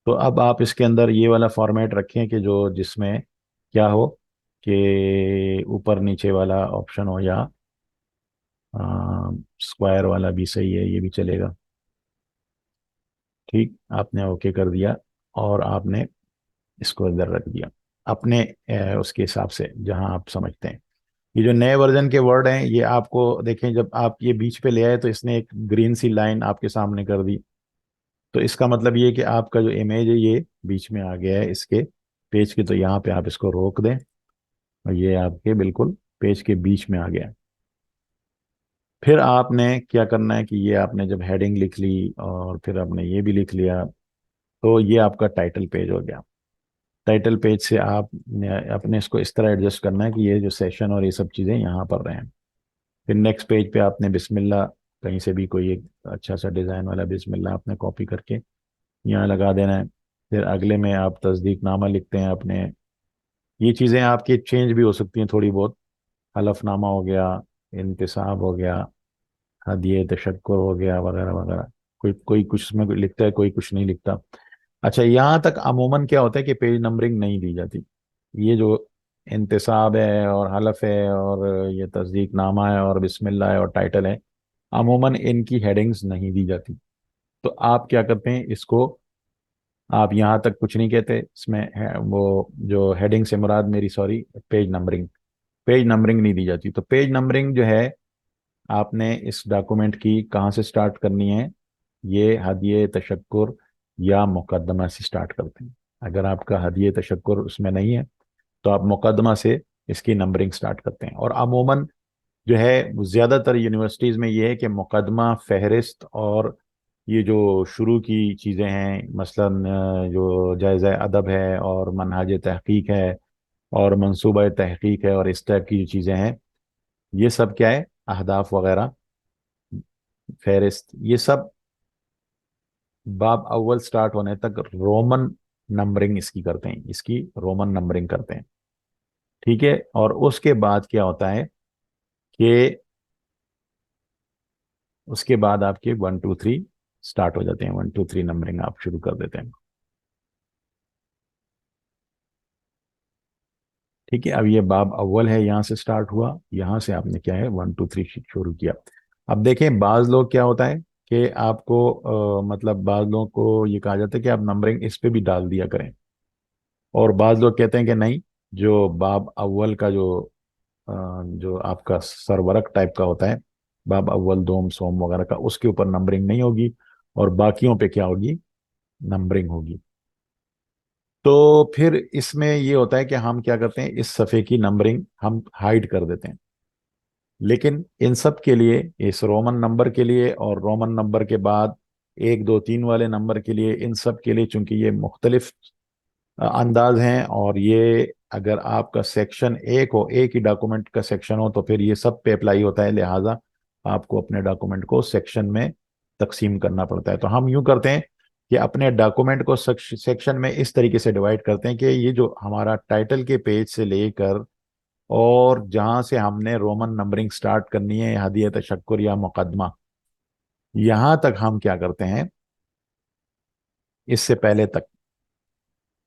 तो अब आप इसके अंदर ये वाला फॉर्मेट रखें कि जो जिसमें क्या हो कि ऊपर नीचे वाला ऑप्शन हो, या स्क्वायर वाला भी सही है, ये भी चलेगा। ठीक, आपने ओके कर दिया और आपने इसको इधर रख दिया अपने उसके हिसाब से जहां आप समझते हैं। ये जो नए वर्जन के वर्ड हैं ये आपको देखें, जब आप ये बीच पे ले आए तो इसने एक ग्रीन सी लाइन आपके सामने कर दी। तो इसका मतलब ये है कि आपका जो इमेज है ये बीच में आ गया है इसके पेज के, तो यहाँ पे आप इसको रोक दें और ये आपके बिल्कुल पेज के बीच में आ गया है। फिर आपने क्या करना है कि ये आपने जब हेडिंग लिख ली और फिर आपने ये भी लिख लिया, तो ये आपका टाइटल पेज हो गया। टाइटल पेज से आप अपने इसको इस तरह एडजस्ट करना है कि ये जो सेशन और ये सब चीज़ें यहाँ पर रहें। फिर नेक्स्ट पेज पे आपने बिस्मिल्लाह, कहीं से भी कोई एक अच्छा सा डिज़ाइन वाला बिस्मिल्लाह आपने कॉपी करके यहाँ लगा देना है। फिर अगले में आप तस्दीकनामा लिखते हैं अपने। ये चीज़ें आपकी चेंज भी हो सकती हैं थोड़ी बहुत। हलफनामा हो गया, इंतसाब हो गया, हदिये तशक्कुर हो गया, वगैरह वगैरह। कोई कोई कुछ उसमें लिखता है, कोई कुछ नहीं लिखता। अच्छा, यहाँ तक अमूमन क्या होता है कि पेज नंबरिंग नहीं दी जाती। ये जो इंतसाब है और हलफ है और ये तस्दीकनामा है और बिस्मिल्लाह है और टाइटल है, अमूमन इनकी हेडिंग्स नहीं दी जाती। तो आप क्या करते हैं, इसको आप यहाँ तक कुछ नहीं कहते, इसमें है वो जो हेडिंग से मुराद मेरी, sorry, page numbering. Page numbering नहीं दी जाती। तो पेज नंबरिंग जो है आपने इस डॉक्यूमेंट की कहाँ से स्टार्ट करनी है, ये हदिये तशक्कुर या मुकदमा से स्टार्ट करते हैं। अगर आपका हदिये तशक्कुर उसमें नहीं है तो आप मुकदमा से इसकी नंबरिंग स्टार्ट करते हैं। और अमूमन जो है वो ज़्यादातर यूनिवर्सिटीज़ में ये है कि मुकदमा, फहरिस्त और ये जो शुरू की चीज़ें हैं, मसलन जो जायज़ा अदब है और मनहाज तहकीक है और मंसूबा तहकीक है और इस टाइप की जो चीज़ें हैं, ये सब क्या है, अहदाफ वगैरह, फहरिस्त, ये सब बाब अव्वल स्टार्ट होने तक रोमन नंबरिंग इसकी करते हैं, इसकी रोमन नंबरिंग करते हैं। ठीक है, और उसके बाद क्या होता है कि उसके बाद आपके 1 2 3 स्टार्ट हो जाते हैं, 1 2 3 नंबरिंग आप शुरू कर देते हैं। ठीक है, अब ये बाब अव्वल है, यहाँ से स्टार्ट हुआ, यहाँ से आपने क्या है 1 2 3 शुरू किया। अब देखें बाज लोग क्या होता है कि आपको मतलब बाज लोगों को ये कहा जाता है कि आप नंबरिंग इस पे भी डाल दिया करें, और बाज लोग कहते हैं कि नहीं, जो बाब अव्वल का जो आपका सरवरक टाइप का होता है, बाब अव्वल दोम सोम वगैरह का, उसके ऊपर नंबरिंग नहीं होगी और बाकियों पे क्या होगी, नंबरिंग होगी। तो फिर इसमें ये होता है कि हम क्या करते हैं, इस सफ़े की नंबरिंग हम हाइड कर देते हैं। लेकिन इन सब के लिए, इस रोमन नंबर के लिए और रोमन नंबर के बाद 1 2 3 वाले नंबर के लिए, इन सब के लिए चूंकि ये मुख्तलिफ अंदाज हैं, और ये अगर आपका सेक्शन एक हो, एक ही डॉक्यूमेंट का सेक्शन हो, तो फिर ये सब पे अप्लाई होता है, लिहाजा आपको अपने डॉक्यूमेंट को सेक्शन में तकसीम करना पड़ता है। तो हम यूं करते हैं कि अपने डॉक्यूमेंट को सेक्शन में इस तरीके से डिवाइड करते हैं कि ये जो हमारा टाइटल के पेज से लेकर और जहां से हमने रोमन नंबरिंग स्टार्ट करनी है, हदियत तशक्कुर या मुकदमा, यहां तक हम क्या करते हैं, इससे पहले तक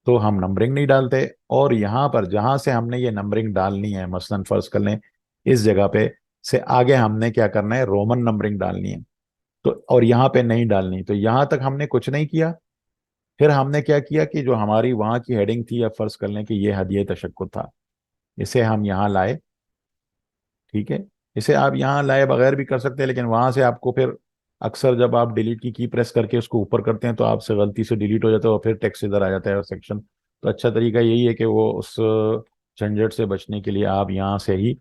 तो हम नंबरिंग नहीं डालते। और यहाँ पर जहां से हमने ये नंबरिंग डालनी है, मसलन फर्ज कर लें इस जगह पे से आगे हमने क्या करना है, रोमन नंबरिंग डालनी है। तो और यहाँ पे नहीं डालनी, तो यहाँ तक हमने कुछ नहीं किया। फिर हमने क्या किया कि जो हमारी वहां की हेडिंग थी, या फर्ज कर लें कि ये हदिया तशक्कुर था, इसे हम यहाँ लाए। ठीक है, इसे आप यहाँ लाए बगैर भी कर सकते हैं, लेकिन वहां से आपको फिर अक्सर जब आप डिलीट की प्रेस करके उसको ऊपर करते हैं तो आपसे गलती से डिलीट हो जाता है और फिर टेक्स्ट इधर आ जाता है और सेक्शन। तो अच्छा तरीका यही है कि वो उस झंझट से बचने के लिए आप यहाँ से ही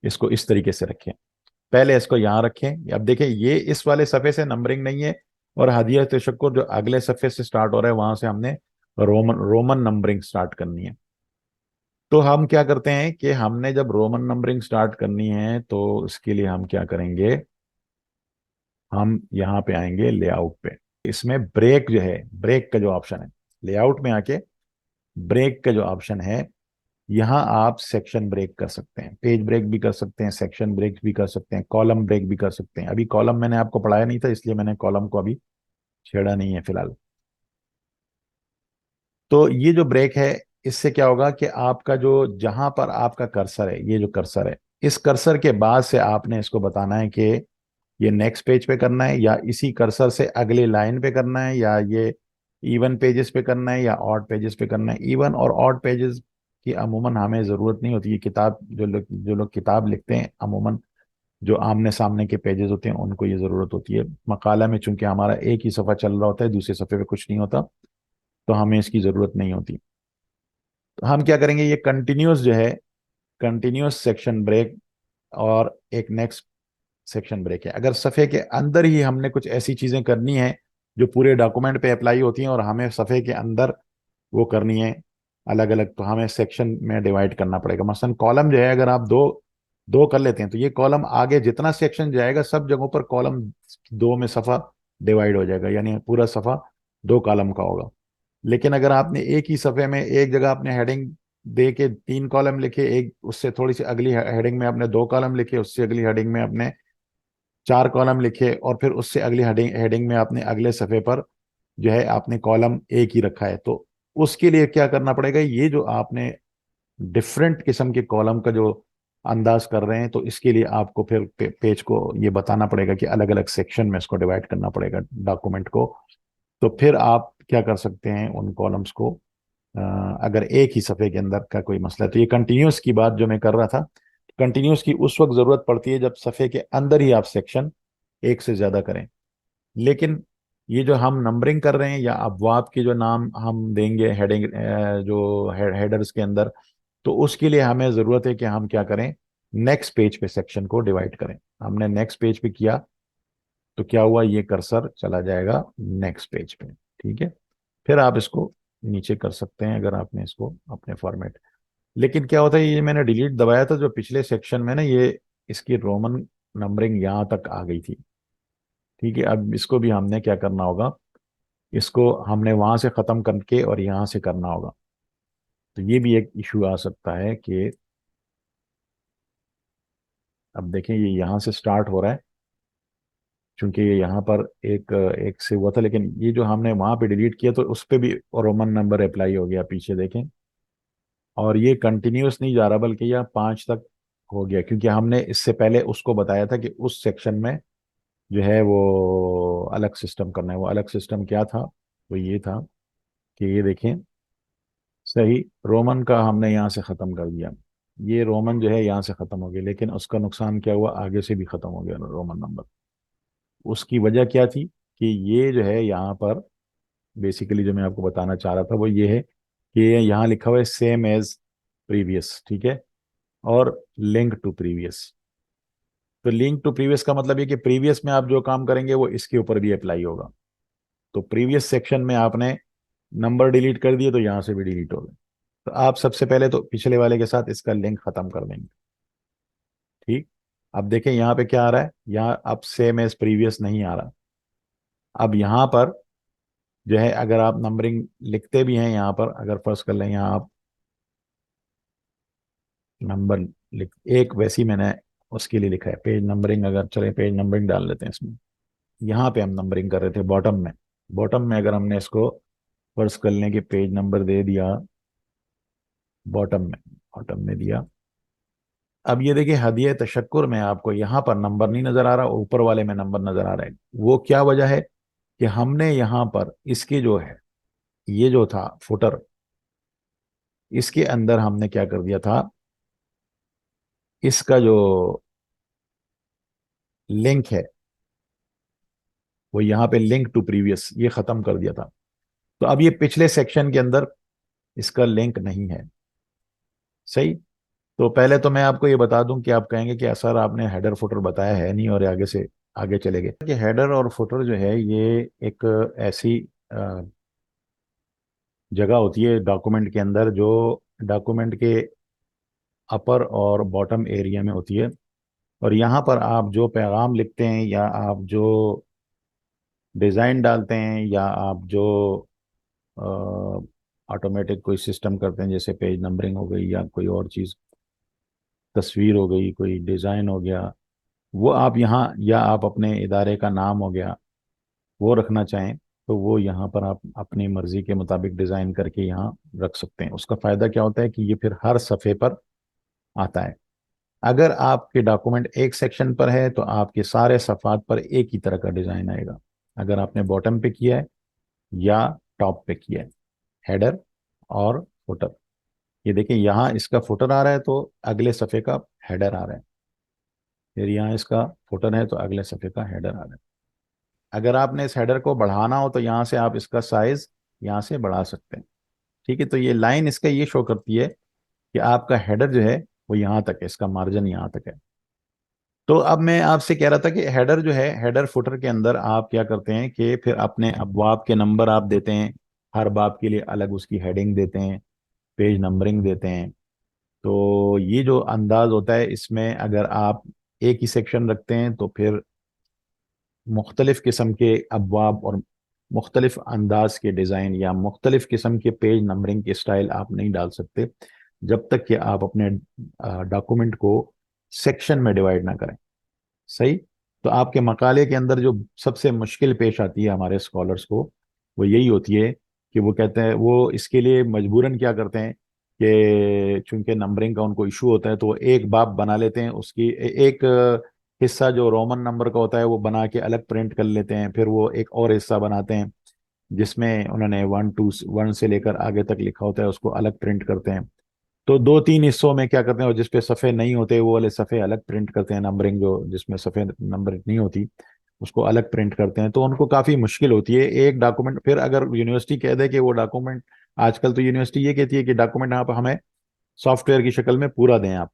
इसको इस तरीके से रखें। पहले इसको यहाँ रखें। अब देखें, ये इस वाले सफ़े से नंबरिंग नहीं है, और हदिया तशक्कुर जो अगले सफ़े से स्टार्ट हो रहा है वहां से हमने रोमन रोमन नंबरिंग स्टार्ट करनी है। तो हम क्या करते हैं कि हमने जब रोमन नंबरिंग स्टार्ट करनी है तो इसके लिए हम क्या करेंगे, हम यहाँ पे आएंगे लेआउट पे। इसमें ब्रेक जो है, ब्रेक का जो ऑप्शन है, लेआउट में आके ब्रेक का जो ऑप्शन है, यहाँ आप सेक्शन ब्रेक कर सकते हैं, पेज ब्रेक भी कर सकते हैं, सेक्शन ब्रेक भी कर सकते हैं, कॉलम ब्रेक भी कर सकते हैं। अभी कॉलम मैंने आपको पढ़ाया नहीं था, इसलिए मैंने कॉलम को अभी छेड़ा नहीं है फिलहाल। तो ये जो ब्रेक है, इससे क्या होगा कि आपका जो जहां पर आपका कर्सर है, ये जो कर्सर है, इस कर्सर के बाद से आपने इसको बताना है कि ये नेक्स्ट पेज पे करना है, या इसी कर्सर से अगले लाइन पे करना है, या ये इवन पेजेस पे करना है या ऑड पेजेस पे करना है। इवन और ऑड पेजेस की अमूमन हमें ज़रूरत नहीं होती है। किताब जो लोग किताब लिखते हैं, अमूमन जो आमने सामने के पेजेस होते हैं उनको ये ज़रूरत होती है। मकाला में चूंकि हमारा एक ही सफ़ा चल रहा होता है, दूसरे सफ़े पे कुछ नहीं होता, तो हमें इसकी ज़रूरत नहीं होती। तो हम क्या करेंगे, ये कंटिन्यूस जो है, कंटिन्यूस सेक्शन ब्रेक और एक नेक्स्ट सेक्शन ब्रेक है। अगर सफ़े के अंदर ही हमने कुछ ऐसी चीज़ें करनी है जो पूरे डॉक्यूमेंट पे अप्लाई होती हैं और हमें सफ़े के अंदर वो करनी है अलग अलग, तो हमें सेक्शन में डिवाइड करना पड़ेगा। मसलन कॉलम जो है, अगर आप दो दो कर लेते हैं तो ये कॉलम आगे जितना सेक्शन जाएगा सब जगहों पर कॉलम दो में सफ़ा डिवाइड हो जाएगा, यानी पूरा सफ़ा दो कॉलम का होगा। लेकिन अगर आपने एक ही सफ़े में एक जगह आपने हेडिंग दे के तीन कॉलम लिखे, एक उससे थोड़ी सी अगली हेडिंग में आपने दो कॉलम लिखे, उससे अगली हेडिंग में आपने चार कॉलम लिखे, और फिर उससे अगली हेडिंग हेडिंग में आपने अगले सफ़े पर जो है आपने कॉलम एक ही रखा है, तो उसके लिए क्या करना पड़ेगा, ये जो आपने डिफरेंट किस्म के कॉलम का जो अंदाज कर रहे हैं, तो इसके लिए आपको फिर पेज को ये बताना पड़ेगा कि अलग अलग सेक्शन में इसको डिवाइड करना पड़ेगा डॉक्यूमेंट को। तो फिर आप क्या कर सकते हैं, उन कॉलम्स को अ, अगर एक ही सफ़े के अंदर का कोई मसला है, तो ये कंटिन्यूस की बात जो मैं कर रहा था, कंटिन्यूस की उस वक्त ज़रूरत पड़ती है जब सफ़े के अंदर ही आप सेक्शन एक से ज़्यादा करें। लेकिन ये जो हम नंबरिंग कर रहे हैं या अबवाब के जो नाम हम देंगे हेडिंग, जो हेडर्स के अंदर, तो उसके लिए हमें ज़रूरत है कि हम क्या करें, नेक्स्ट पेज पे सेक्शन को डिवाइड करें। हमने नेक्स्ट पेज पे किया तो क्या हुआ, ये कर्सर चला जाएगा नेक्स्ट पेज पे। ठीक है, फिर आप इसको नीचे कर सकते हैं अगर आपने इसको अपने फॉर्मेट। लेकिन क्या होता है, ये मैंने डिलीट दबाया था जो पिछले सेक्शन में ना, ये इसकी रोमन नंबरिंग यहाँ तक आ गई थी। ठीक है, अब इसको भी हमने क्या करना होगा, इसको हमने वहां से खत्म करके और यहाँ से करना होगा। तो ये भी एक इशू आ सकता है कि अब देखें ये यहाँ से स्टार्ट हो रहा है, क्योंकि ये यहाँ पर एक एक से हुआ था, लेकिन ये जो हमने वहां पे डिलीट किया तो उस पे भी रोमन नंबर अप्लाई हो गया, पीछे देखें। और ये कंटिन्यूस नहीं जा रहा, बल्कि यह पाँच तक हो गया, क्योंकि हमने इससे पहले उसको बताया था कि उस सेक्शन में जो है वो अलग सिस्टम करना है। वो अलग सिस्टम क्या था, वो ये था कि ये देखें, सही रोमन का हमने यहाँ से ख़त्म कर दिया। ये रोमन जो है यहाँ से ख़त्म हो गया, लेकिन उसका नुकसान क्या हुआ, आगे से भी ख़त्म हो गया रोमन नंबर। उसकी वजह क्या थी कि ये जो है यहाँ पर बेसिकली जो मैं आपको बताना चाह रहा था वो ये है कि यहाँ लिखा हुआ है सेम एज प्रीवियस। ठीक है, और लिंक टू प्रीवियस। तो लिंक टू प्रीवियस का मतलब ये कि प्रीवियस में आप जो काम करेंगे वो इसके ऊपर भी अप्लाई होगा। तो प्रीवियस सेक्शन में आपने नंबर डिलीट कर दिए तो यहाँ से भी डिलीट हो गए। तो आप सबसे पहले तो पिछले वाले के साथ इसका लिंक खत्म कर देंगे। ठीक, अब देखें यहाँ पे क्या आ रहा है, यहाँ अब सेम एज प्रीवियस नहीं आ रहा। अब यहाँ पर जो है अगर आप नंबरिंग लिखते भी हैं, यहाँ पर अगर फर्स्ट कर लें, यहाँ आप नंबर लिख, एक वैसी मैंने उसके लिए लिखा है पेज नंबरिंग। अगर चले पेज नंबरिंग डाल लेते हैं इसमें। यहाँ पे हम नंबरिंग कर रहे थे बॉटम में। बॉटम में अगर हमने इसको फर्ज कर लें कि पेज नंबर दे दिया बॉटम में दिया। अब ये देखिए हदिया तशक्कुर में आपको यहाँ पर नंबर नहीं नजर आ रहा, ऊपर वाले में नंबर नजर आ रहा है। वो क्या वजह है कि हमने यहाँ पर इसकी जो है, ये जो था फुटर, इसके अंदर हमने क्या कर दिया था, इसका जो लिंक है वो यहाँ पे लिंक टू प्रीवियस ये खत्म कर दिया था। तो अब ये पिछले सेक्शन के अंदर इसका लिंक नहीं है। सही। तो पहले तो मैं आपको ये बता दूं कि आप कहेंगे कि सर आपने हेडर फुटर बताया है नहीं और आगे से आगे चले गए कि हेडर और फुटर जो है ये एक ऐसी अ, जगह होती है डॉक्यूमेंट के अंदर जो डॉक्यूमेंट के अपर और बॉटम एरिया में होती है। और यहाँ पर आप जो पैगाम लिखते हैं या आप जो डिज़ाइन डालते हैं या आप जो ऑटोमेटिक कोई सिस्टम करते हैं जैसे पेज नंबरिंग हो गई या कोई और चीज़, तस्वीर हो गई, कोई डिज़ाइन हो गया, वो आप यहाँ या आप अपने इदारे का नाम हो गया वो रखना चाहें तो वो यहाँ पर आप अपनी मर्जी के मुताबिक डिज़ाइन करके यहाँ रख सकते हैं। उसका फ़ायदा क्या होता है कि ये फिर हर सफ़े पर आता है। अगर आपके डॉक्यूमेंट एक सेक्शन पर है तो आपके सारे सफ़ात पर एक ही तरह का डिज़ाइन आएगा। अगर आपने बॉटम पे किया है या टॉप पे किया है, हेडर और फुटर। ये देखिए यहाँ इसका फुटर आ रहा है तो अगले सफ़े का हेडर आ रहा है, फिर यहाँ इसका फुटर है तो अगले सफ़े का हेडर आ रहा है। अगर आपने इस हेडर को बढ़ाना हो तो यहाँ से आप इसका साइज यहाँ से बढ़ा सकते हैं। ठीक है। तो ये लाइन इसका ये शो करती है कि आपका हेडर जो है वो यहाँ तक है, इसका मार्जिन यहाँ तक है। तो अब मैं आपसे कह रहा था कि हेडर जो है, हेडर फुटर के अंदर आप क्या करते हैं कि फिर अपने अबवाब के नंबर आप देते हैं, हर बाब के लिए अलग उसकी हेडिंग देते हैं, पेज नंबरिंग देते हैं। तो ये जो अंदाज होता है इसमें अगर आप एक ही सेक्शन रखते हैं तो फिर मुख्तलिफ किस्म के अबवाब और मुख्तलिफ अंदाज के डिज़ाइन या मुख्तलिफ किस्म के पेज नंबरिंग के स्टाइल आप नहीं डाल सकते जब तक कि आप अपने डॉक्यूमेंट को सेक्शन में डिवाइड ना करें। सही। तो आपके मकाले के अंदर जो सबसे मुश्किल पेश आती है हमारे स्कॉलर्स को वो यही होती है कि वो कहते हैं, वो इसके लिए मजबूरन क्या करते हैं कि चूंकि नंबरिंग का उनको इशू होता है तो वो एक बाब बना लेते हैं, उसकी एक हिस्सा जो रोमन नंबर का होता है वो बना के अलग प्रिंट कर लेते हैं, फिर वो एक और हिस्सा बनाते हैं जिसमें उन्होंने 1 से लेकर आगे तक लिखा होता है उसको अलग प्रिंट करते हैं। तो 2-3 हिस्सों में क्या करते हैं, और जिस पे सफ़े नहीं होते वो वाले सफ़े अलग प्रिंट करते हैं, नंबरिंग जो जिसमें सफ़े नंबर नहीं होती उसको अलग प्रिंट करते हैं। तो उनको काफ़ी मुश्किल होती है एक डॉक्यूमेंट। फिर अगर यूनिवर्सिटी कह दे कि वो डॉक्यूमेंट, आजकल तो यूनिवर्सिटी ये कहती है कि डॉक्यूमेंट आप हमें सॉफ्टवेयर की शक्ल में पूरा दें आप।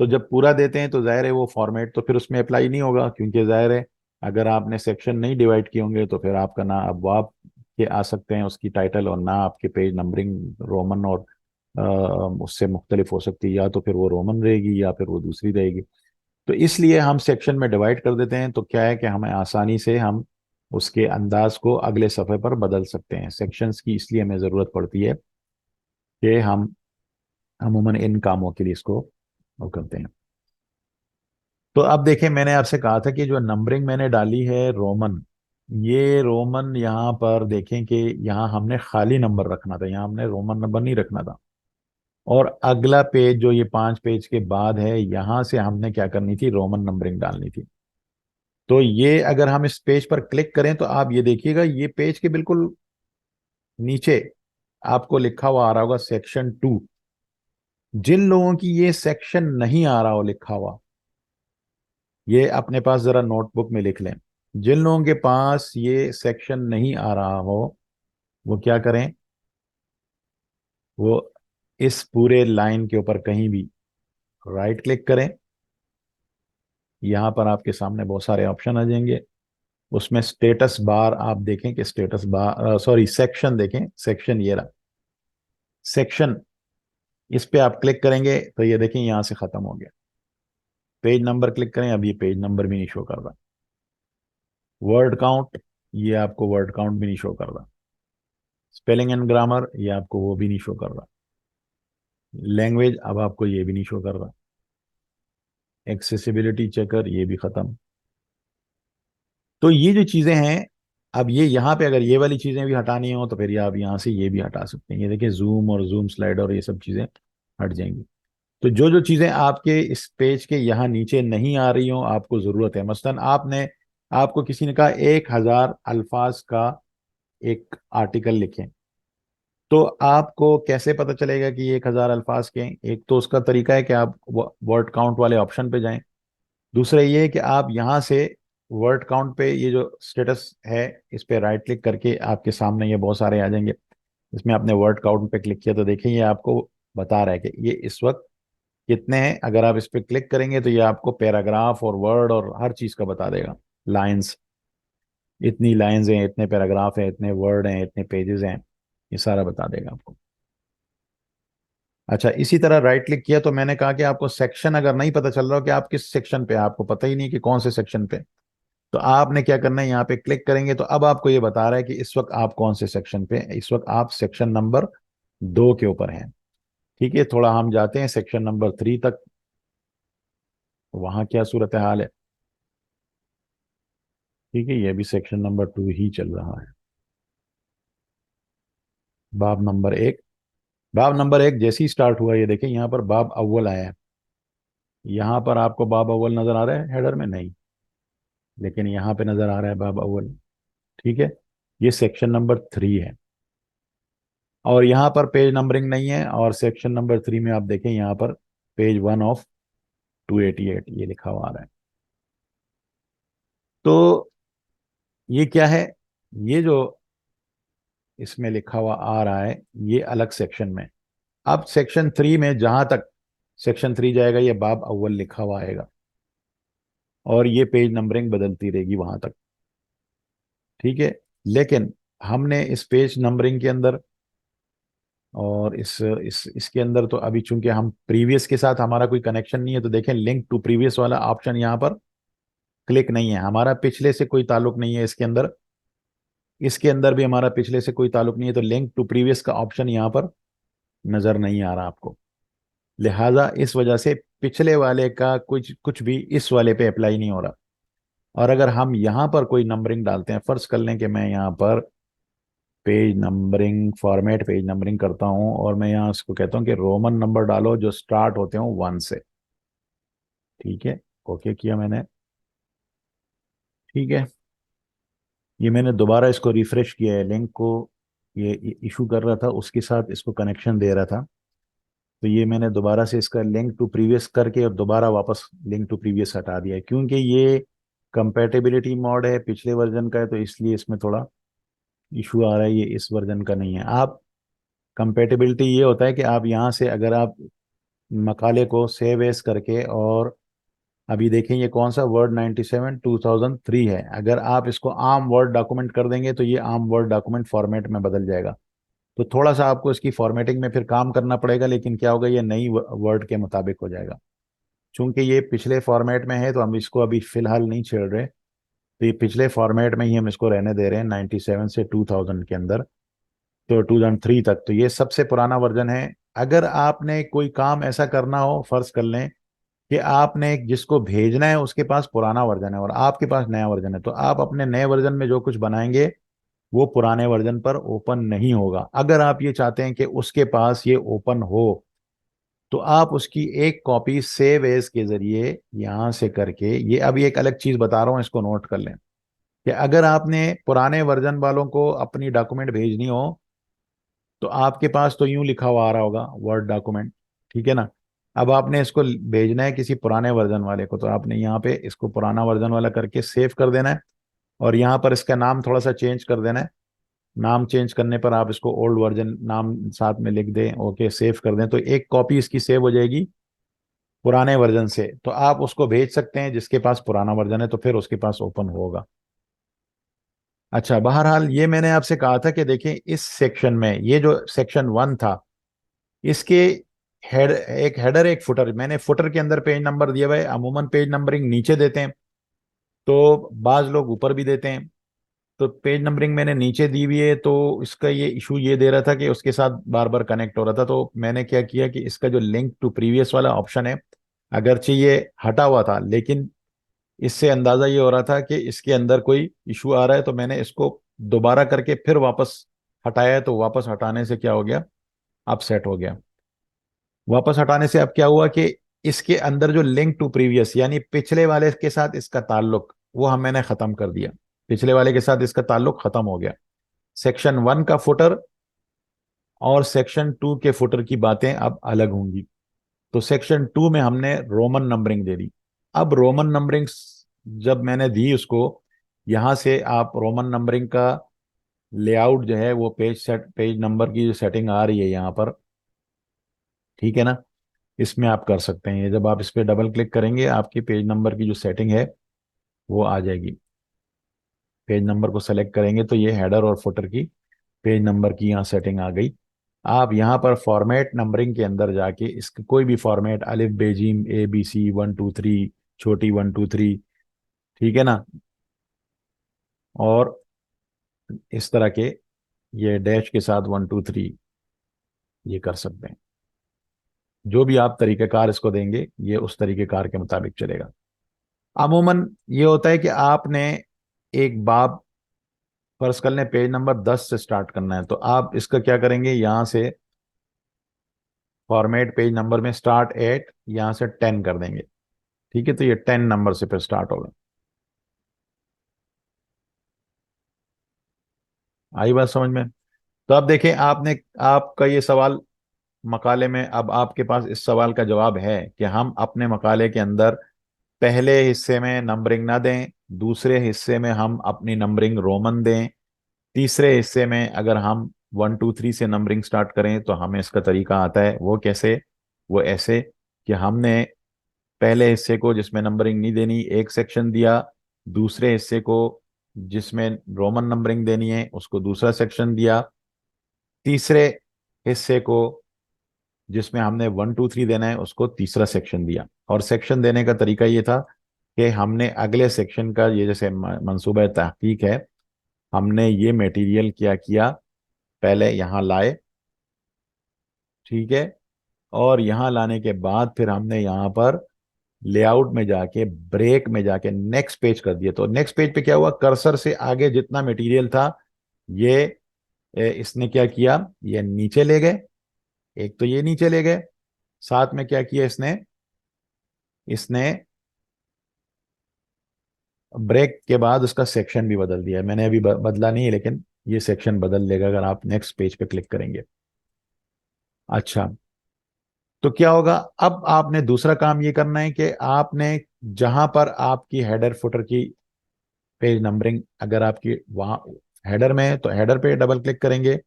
तो जब पूरा देते हैं तो जाहिर है वो फॉर्मेट तो फिर उसमें अप्लाई नहीं होगा, क्योंकि जाहिर है अगर आपने सेक्शन नहीं डिवाइड किए होंगे तो फिर आपका ना अबवाब के आ सकते हैं उसकी टाइटल, और ना आपके पेज नंबरिंग रोमन और उससे मुख्तलिफ हो सकती है, या तो फिर वो रोमन रहेगी या फिर वो दूसरी रहेगी। तो इसलिए हम सेक्शन में डिवाइड कर देते हैं तो क्या है कि हमें आसानी से हम उसके अंदाज को अगले सफ़े पर बदल सकते हैं। सेक्शंस की इसलिए हमें ज़रूरत पड़ती है कि हम अमूमन इन कामों के लिए इसको वो करते हैं। तो अब देखें, मैंने आपसे कहा था कि जो नंबरिंग मैंने डाली है रोमन, ये रोमन यहाँ पर देखें कि यहाँ हमने खाली नंबर रखना था, यहाँ हमने रोमन नंबर नहीं रखना था। और अगला पेज जो ये 5 पेज के बाद है यहाँ से हमने क्या करनी थी, रोमन नंबरिंग डालनी थी। तो ये अगर हम इस पेज पर क्लिक करें तो आप ये देखिएगा ये पेज के बिल्कुल नीचे आपको लिखा हुआ आ रहा होगा सेक्शन 2। जिन लोगों की ये सेक्शन नहीं आ रहा हो लिखा हुआ, ये अपने पास जरा नोटबुक में लिख लें। जिन लोगों के पास ये सेक्शन नहीं आ रहा हो वो क्या करें, वो इस पूरे लाइन के ऊपर कहीं भी राइट क्लिक करें। यहाँ पर आपके सामने बहुत सारे ऑप्शन आ जाएंगे, उसमें स्टेटस बार आप देखें कि स्टेटस बार, सॉरी सेक्शन देखें, सेक्शन ये रहा सेक्शन। इस पे आप क्लिक करेंगे तो ये देखें यहाँ से खत्म हो गया। पेज नंबर क्लिक करें, अब ये पेज नंबर भी नहीं शो कर रहा। वर्ड काउंट, ये आपको वर्ड काउंट भी नहीं शो कर रहा। स्पेलिंग एंड ग्रामर, ये आपको वो भी नहीं शो कर रहा। लैंग्वेज अब आपको ये भी नहीं शो कर रहा। एक्सेसिबिलिटी चेकर ये भी खत्म। तो ये जो चीजें हैं, अब ये यहाँ पे अगर ये वाली चीजें भी हटानी हो तो फिर ये आप यहाँ से ये भी हटा सकते हैं। ये देखिए जूम और जूम स्लाइड और ये सब चीजें हट जाएंगी। तो जो जो चीजें आपके इस पेज के यहाँ नीचे नहीं आ रही हो, आपको जरूरत है, मसलन आपको किसी ने कहा 1,000 अल्फाज का एक आर्टिकल लिखें, तो आपको कैसे पता चलेगा कि ये 1,000 अल्फाज के हैं? एक तो उसका तरीका है कि आप वर्ड काउंट वाले ऑप्शन पे जाएं। दूसरा ये है कि आप यहाँ से वर्ड काउंट पे, ये जो स्टेटस है इस पे राइट क्लिक करके आपके सामने ये बहुत सारे आ जाएंगे। इसमें आपने वर्ड काउंट पे क्लिक किया तो देखिए ये आपको बता रहा है कि ये इस वक्त कितने हैं। अगर आप इस पे क्लिक करेंगे तो ये आपको पैराग्राफ और वर्ड और हर चीज का बता देगा। लाइंस, इतनी लाइंस हैं, इतने पैराग्राफ हैं, इतने वर्ड हैं, इतने पेजेस हैं, ये सारा बता देगा आपको। अच्छा, इसी तरह राइट क्लिक किया तो मैंने कहा कि आपको सेक्शन अगर नहीं पता चल रहा हो कि आप किस सेक्शन पे, आपको पता ही नहीं कि कौन से सेक्शन पे, तो आपने क्या करना है, यहाँ पे क्लिक करेंगे तो अब आपको ये बता रहा है कि इस वक्त आप कौन से सेक्शन पे हैं। इस वक्त आप सेक्शन नंबर 2 के ऊपर हैं। ठीक है, थोड़ा हम जाते हैं सेक्शन नंबर 3 तक, वहां क्या सूरत हाल है। ठीक है, ये भी सेक्शन नंबर 2 ही चल रहा है। बाब नंबर 1, बाब नंबर 1 जैसे ही स्टार्ट हुआ, ये देखें यहाँ पर बाब अव्वल आया है। यहाँ पर आपको बाब अव्वल नजर आ रहा है हेडर में? नहीं, लेकिन यहाँ पे नजर आ रहा है बाब अव्वल। ठीक है, ये सेक्शन नंबर 3 है। और यहाँ पर पेज नंबरिंग नहीं है, और सेक्शन नंबर 3 में आप देखें यहाँ पर पेज 1 of 288 ये लिखा हुआ आ रहा है। तो ये क्या है, ये जो इसमें लिखा हुआ आ रहा है ये अलग सेक्शन में। अब सेक्शन 3 में जहां तक सेक्शन 3 जाएगा ये बाब अव्वल लिखा हुआ आएगा, और ये पेज नंबरिंग बदलती रहेगी वहां तक। ठीक है, लेकिन हमने इस पेज नंबरिंग के अंदर और इस इसके अंदर तो अभी चूंकि हम प्रीवियस के साथ हमारा कोई कनेक्शन नहीं है, तो देखें लिंक टू प्रीवियस वाला ऑप्शन यहाँ पर क्लिक नहीं है। हमारा पिछले से कोई ताल्लुक नहीं है इसके अंदर, इसके अंदर भी हमारा पिछले से कोई ताल्लुक नहीं है, तो लिंक टू प्रीवियस का ऑप्शन यहाँ पर नजर नहीं आ रहा आपको। लिहाजा इस वजह से पिछले वाले का कुछ कुछ भी इस वाले पे अप्लाई नहीं हो रहा। और अगर हम यहाँ पर कोई नंबरिंग डालते हैं, फर्ज कर लें कि मैं यहाँ पर page numbering, format page numbering करता हूँ, और मैं यहाँ इसको कहता हूँ कि रोमन नंबर डालो जो स्टार्ट होते हो 1 से। ठीक है, ओके किया मैंने। ठीक है, ये मैंने दोबारा इसको रिफ्रेश किया है, लिंक को ये इशू कर रहा था, उसके साथ इसको कनेक्शन दे रहा था। तो ये मैंने दोबारा से इसका लिंक टू प्रीवियस करके और दोबारा वापस लिंक टू प्रीवियस हटा दिया है, क्योंकि ये कंपैटिबिलिटी मोड है, पिछले वर्जन का है, तो इसलिए इसमें थोड़ा इशू आ रहा है। ये इस वर्जन का नहीं है। आप कंपैटिबिलिटी ये होता है कि आप यहाँ से अगर आप मकाले को सेव एज करके, और अभी देखें ये कौन सा वर्ड 97/2003 है, अगर आप इसको आम वर्ड डॉक्यूमेंट कर देंगे तो ये आम वर्ड डॉक्यूमेंट फॉर्मेट में बदल जाएगा। तो थोड़ा सा आपको इसकी फॉर्मेटिंग में फिर काम करना पड़ेगा, लेकिन क्या होगा, ये नई वर्ड के मुताबिक हो जाएगा। चूंकि ये पिछले फॉर्मेट में है तो हम इसको अभी फिलहाल नहीं छेड़ रहे, तो ये पिछले फॉर्मेट में ही हम इसको रहने दे रहे हैं 97 से 2000 के अंदर, तो 2003 तक। तो ये सबसे पुराना वर्जन है। अगर आपने कोई काम ऐसा करना हो, फर्ज कर लें कि आपने जिसको भेजना है उसके पास पुराना वर्जन है और आपके पास नया वर्जन है, तो आप अपने नए वर्जन में जो कुछ बनाएंगे वो पुराने वर्जन पर ओपन नहीं होगा। अगर आप ये चाहते हैं कि उसके पास ये ओपन हो, तो आप उसकी एक कॉपी सेव एज के जरिए यहां से करके, ये अभी एक अलग चीज बता रहा हूं, इसको नोट कर लें कि अगर आपने पुराने वर्जन वालों को अपनी डॉक्यूमेंट भेजनी हो, तो आपके पास तो यूं लिखा हुआ आ रहा होगा वर्ड डॉक्यूमेंट, ठीक है ना। अब आपने इसको भेजना है किसी पुराने वर्जन वाले को, तो आपने यहाँ पे इसको पुराना वर्जन वाला करके सेव कर देना है, और यहाँ पर इसका नाम थोड़ा सा चेंज कर देना है। नाम चेंज करने पर आप इसको ओल्ड वर्जन नाम साथ में लिख दें, ओके सेव कर दें, तो एक कॉपी इसकी सेव हो जाएगी पुराने वर्जन से। तो आप उसको भेज सकते हैं जिसके पास पुराना वर्जन है, तो फिर उसके पास ओपन होगा। अच्छा, बहरहाल ये मैंने आपसे कहा था कि देखें इस सेक्शन में, ये जो सेक्शन 1 था, इसके एक हेडर एक फुटर, मैंने फुटर के अंदर पेज नंबर दिया हुआ है। अमूमन पेज नंबरिंग नीचे देते हैं, तो बाज लोग ऊपर भी देते हैं। तो पेज नंबरिंग मैंने नीचे दी हुई है, तो इसका ये इशू ये दे रहा था कि उसके साथ बार बार कनेक्ट हो रहा था। तो मैंने क्या किया कि इसका जो लिंक टू प्रीवियस वाला ऑप्शन है, अगरचे ये हटा हुआ था, लेकिन इससे अंदाजा ये हो रहा था कि इसके अंदर कोई इशू आ रहा है, तो मैंने इसको दोबारा करके फिर वापस हटाया है। तो वापस हटाने से क्या हो गया, अब सेट हो गया। वापस हटाने से अब क्या हुआ कि इसके अंदर जो लिंक टू प्रीवियस यानी पिछले वाले के साथ इसका ताल्लुक, वो हम मैंने खत्म कर दिया। पिछले वाले के साथ इसका ताल्लुक खत्म हो गया। सेक्शन 1 का फुटर और सेक्शन 2 के फुटर की बातें अब अलग होंगी। तो सेक्शन 2 में हमने रोमन नंबरिंग दे दी। अब रोमन नंबरिंग जब मैंने दी उसको, यहां से आप रोमन नंबरिंग का लेआउट जो है वो पेज नंबर की जो सेटिंग आ रही है यहाँ पर, ठीक है ना, इसमें आप कर सकते हैं। जब आप इस पर डबल क्लिक करेंगे, आपकी पेज नंबर की जो सेटिंग है वो आ जाएगी। पेज नंबर को सेलेक्ट करेंगे तो ये हेडर और फुटर की पेज नंबर की यहाँ सेटिंग आ गई। आप यहाँ पर फॉर्मेट नंबरिंग के अंदर जाके इसका कोई भी फॉर्मेट, अलिफ बेजिम ABC 1 2 3, छोटी 1 2 3, ठीक है ना, और इस तरह के ये डैश के साथ 1 2 3 ये कर सकते हैं। जो भी आप तरीक़ेकार इसको देंगे, ये उस तरीक़ेकार के मुताबिक चलेगा। अमूमन ये होता है कि आपने एक बाब फर्ज कर लें पेज नंबर 10 से स्टार्ट करना है, तो आप इसका क्या करेंगे, यहां से फॉर्मेट पेज नंबर में स्टार्ट एट, यहां से 10 कर देंगे। ठीक है, तो ये 10 नंबर से फिर स्टार्ट होगा। आई बात समझ में? तो अब देखें, आपने आपका ये सवाल मकाले में, अब आपके पास इस सवाल का जवाब है कि हम अपने मकाले के अंदर पहले हिस्से में नंबरिंग ना दें, दूसरे हिस्से में हम अपनी नंबरिंग रोमन दें, तीसरे हिस्से में अगर हम 1 2 3 से नंबरिंग स्टार्ट करें तो हमें इसका तरीका आता है। वो कैसे? वो ऐसे कि हमने पहले हिस्से को जिसमें नंबरिंग नहीं देनी एक सेक्शन दिया, दूसरे हिस्से को जिसमें रोमन नंबरिंग देनी है उसको दूसरा सेक्शन दिया, तीसरे हिस्से को जिसमें हमने 1 2 3 देना है उसको तीसरा सेक्शन दिया। और सेक्शन देने का तरीका ये था कि हमने अगले सेक्शन का, ये जैसे मंसूबा तहकीक है, हमने ये मटेरियल क्या किया, पहले यहाँ लाए, ठीक है, और यहाँ लाने के बाद फिर हमने यहाँ पर लेआउट में जाके ब्रेक में जाके नेक्स्ट पेज कर दिया। तो नेक्स्ट पेज पे क्या हुआ, कर्सर से आगे जितना मटेरियल था ये इसने क्या किया, ये नीचे ले गए। एक तो ये नीचे ले गए, साथ में क्या किया इसने, इसने ब्रेक के बाद उसका सेक्शन भी बदल दिया है। मैंने अभी बदला नहीं है, लेकिन ये सेक्शन बदल लेगा अगर आप नेक्स्ट पेज पे क्लिक करेंगे। अच्छा, तो क्या होगा, अब आपने दूसरा काम ये करना है कि आपने जहां पर आपकी हेडर फुटर की पेज नंबरिंग, अगर आपकी वहां हेडर में है तो हेडर पे डबल क्लिक करेंगे,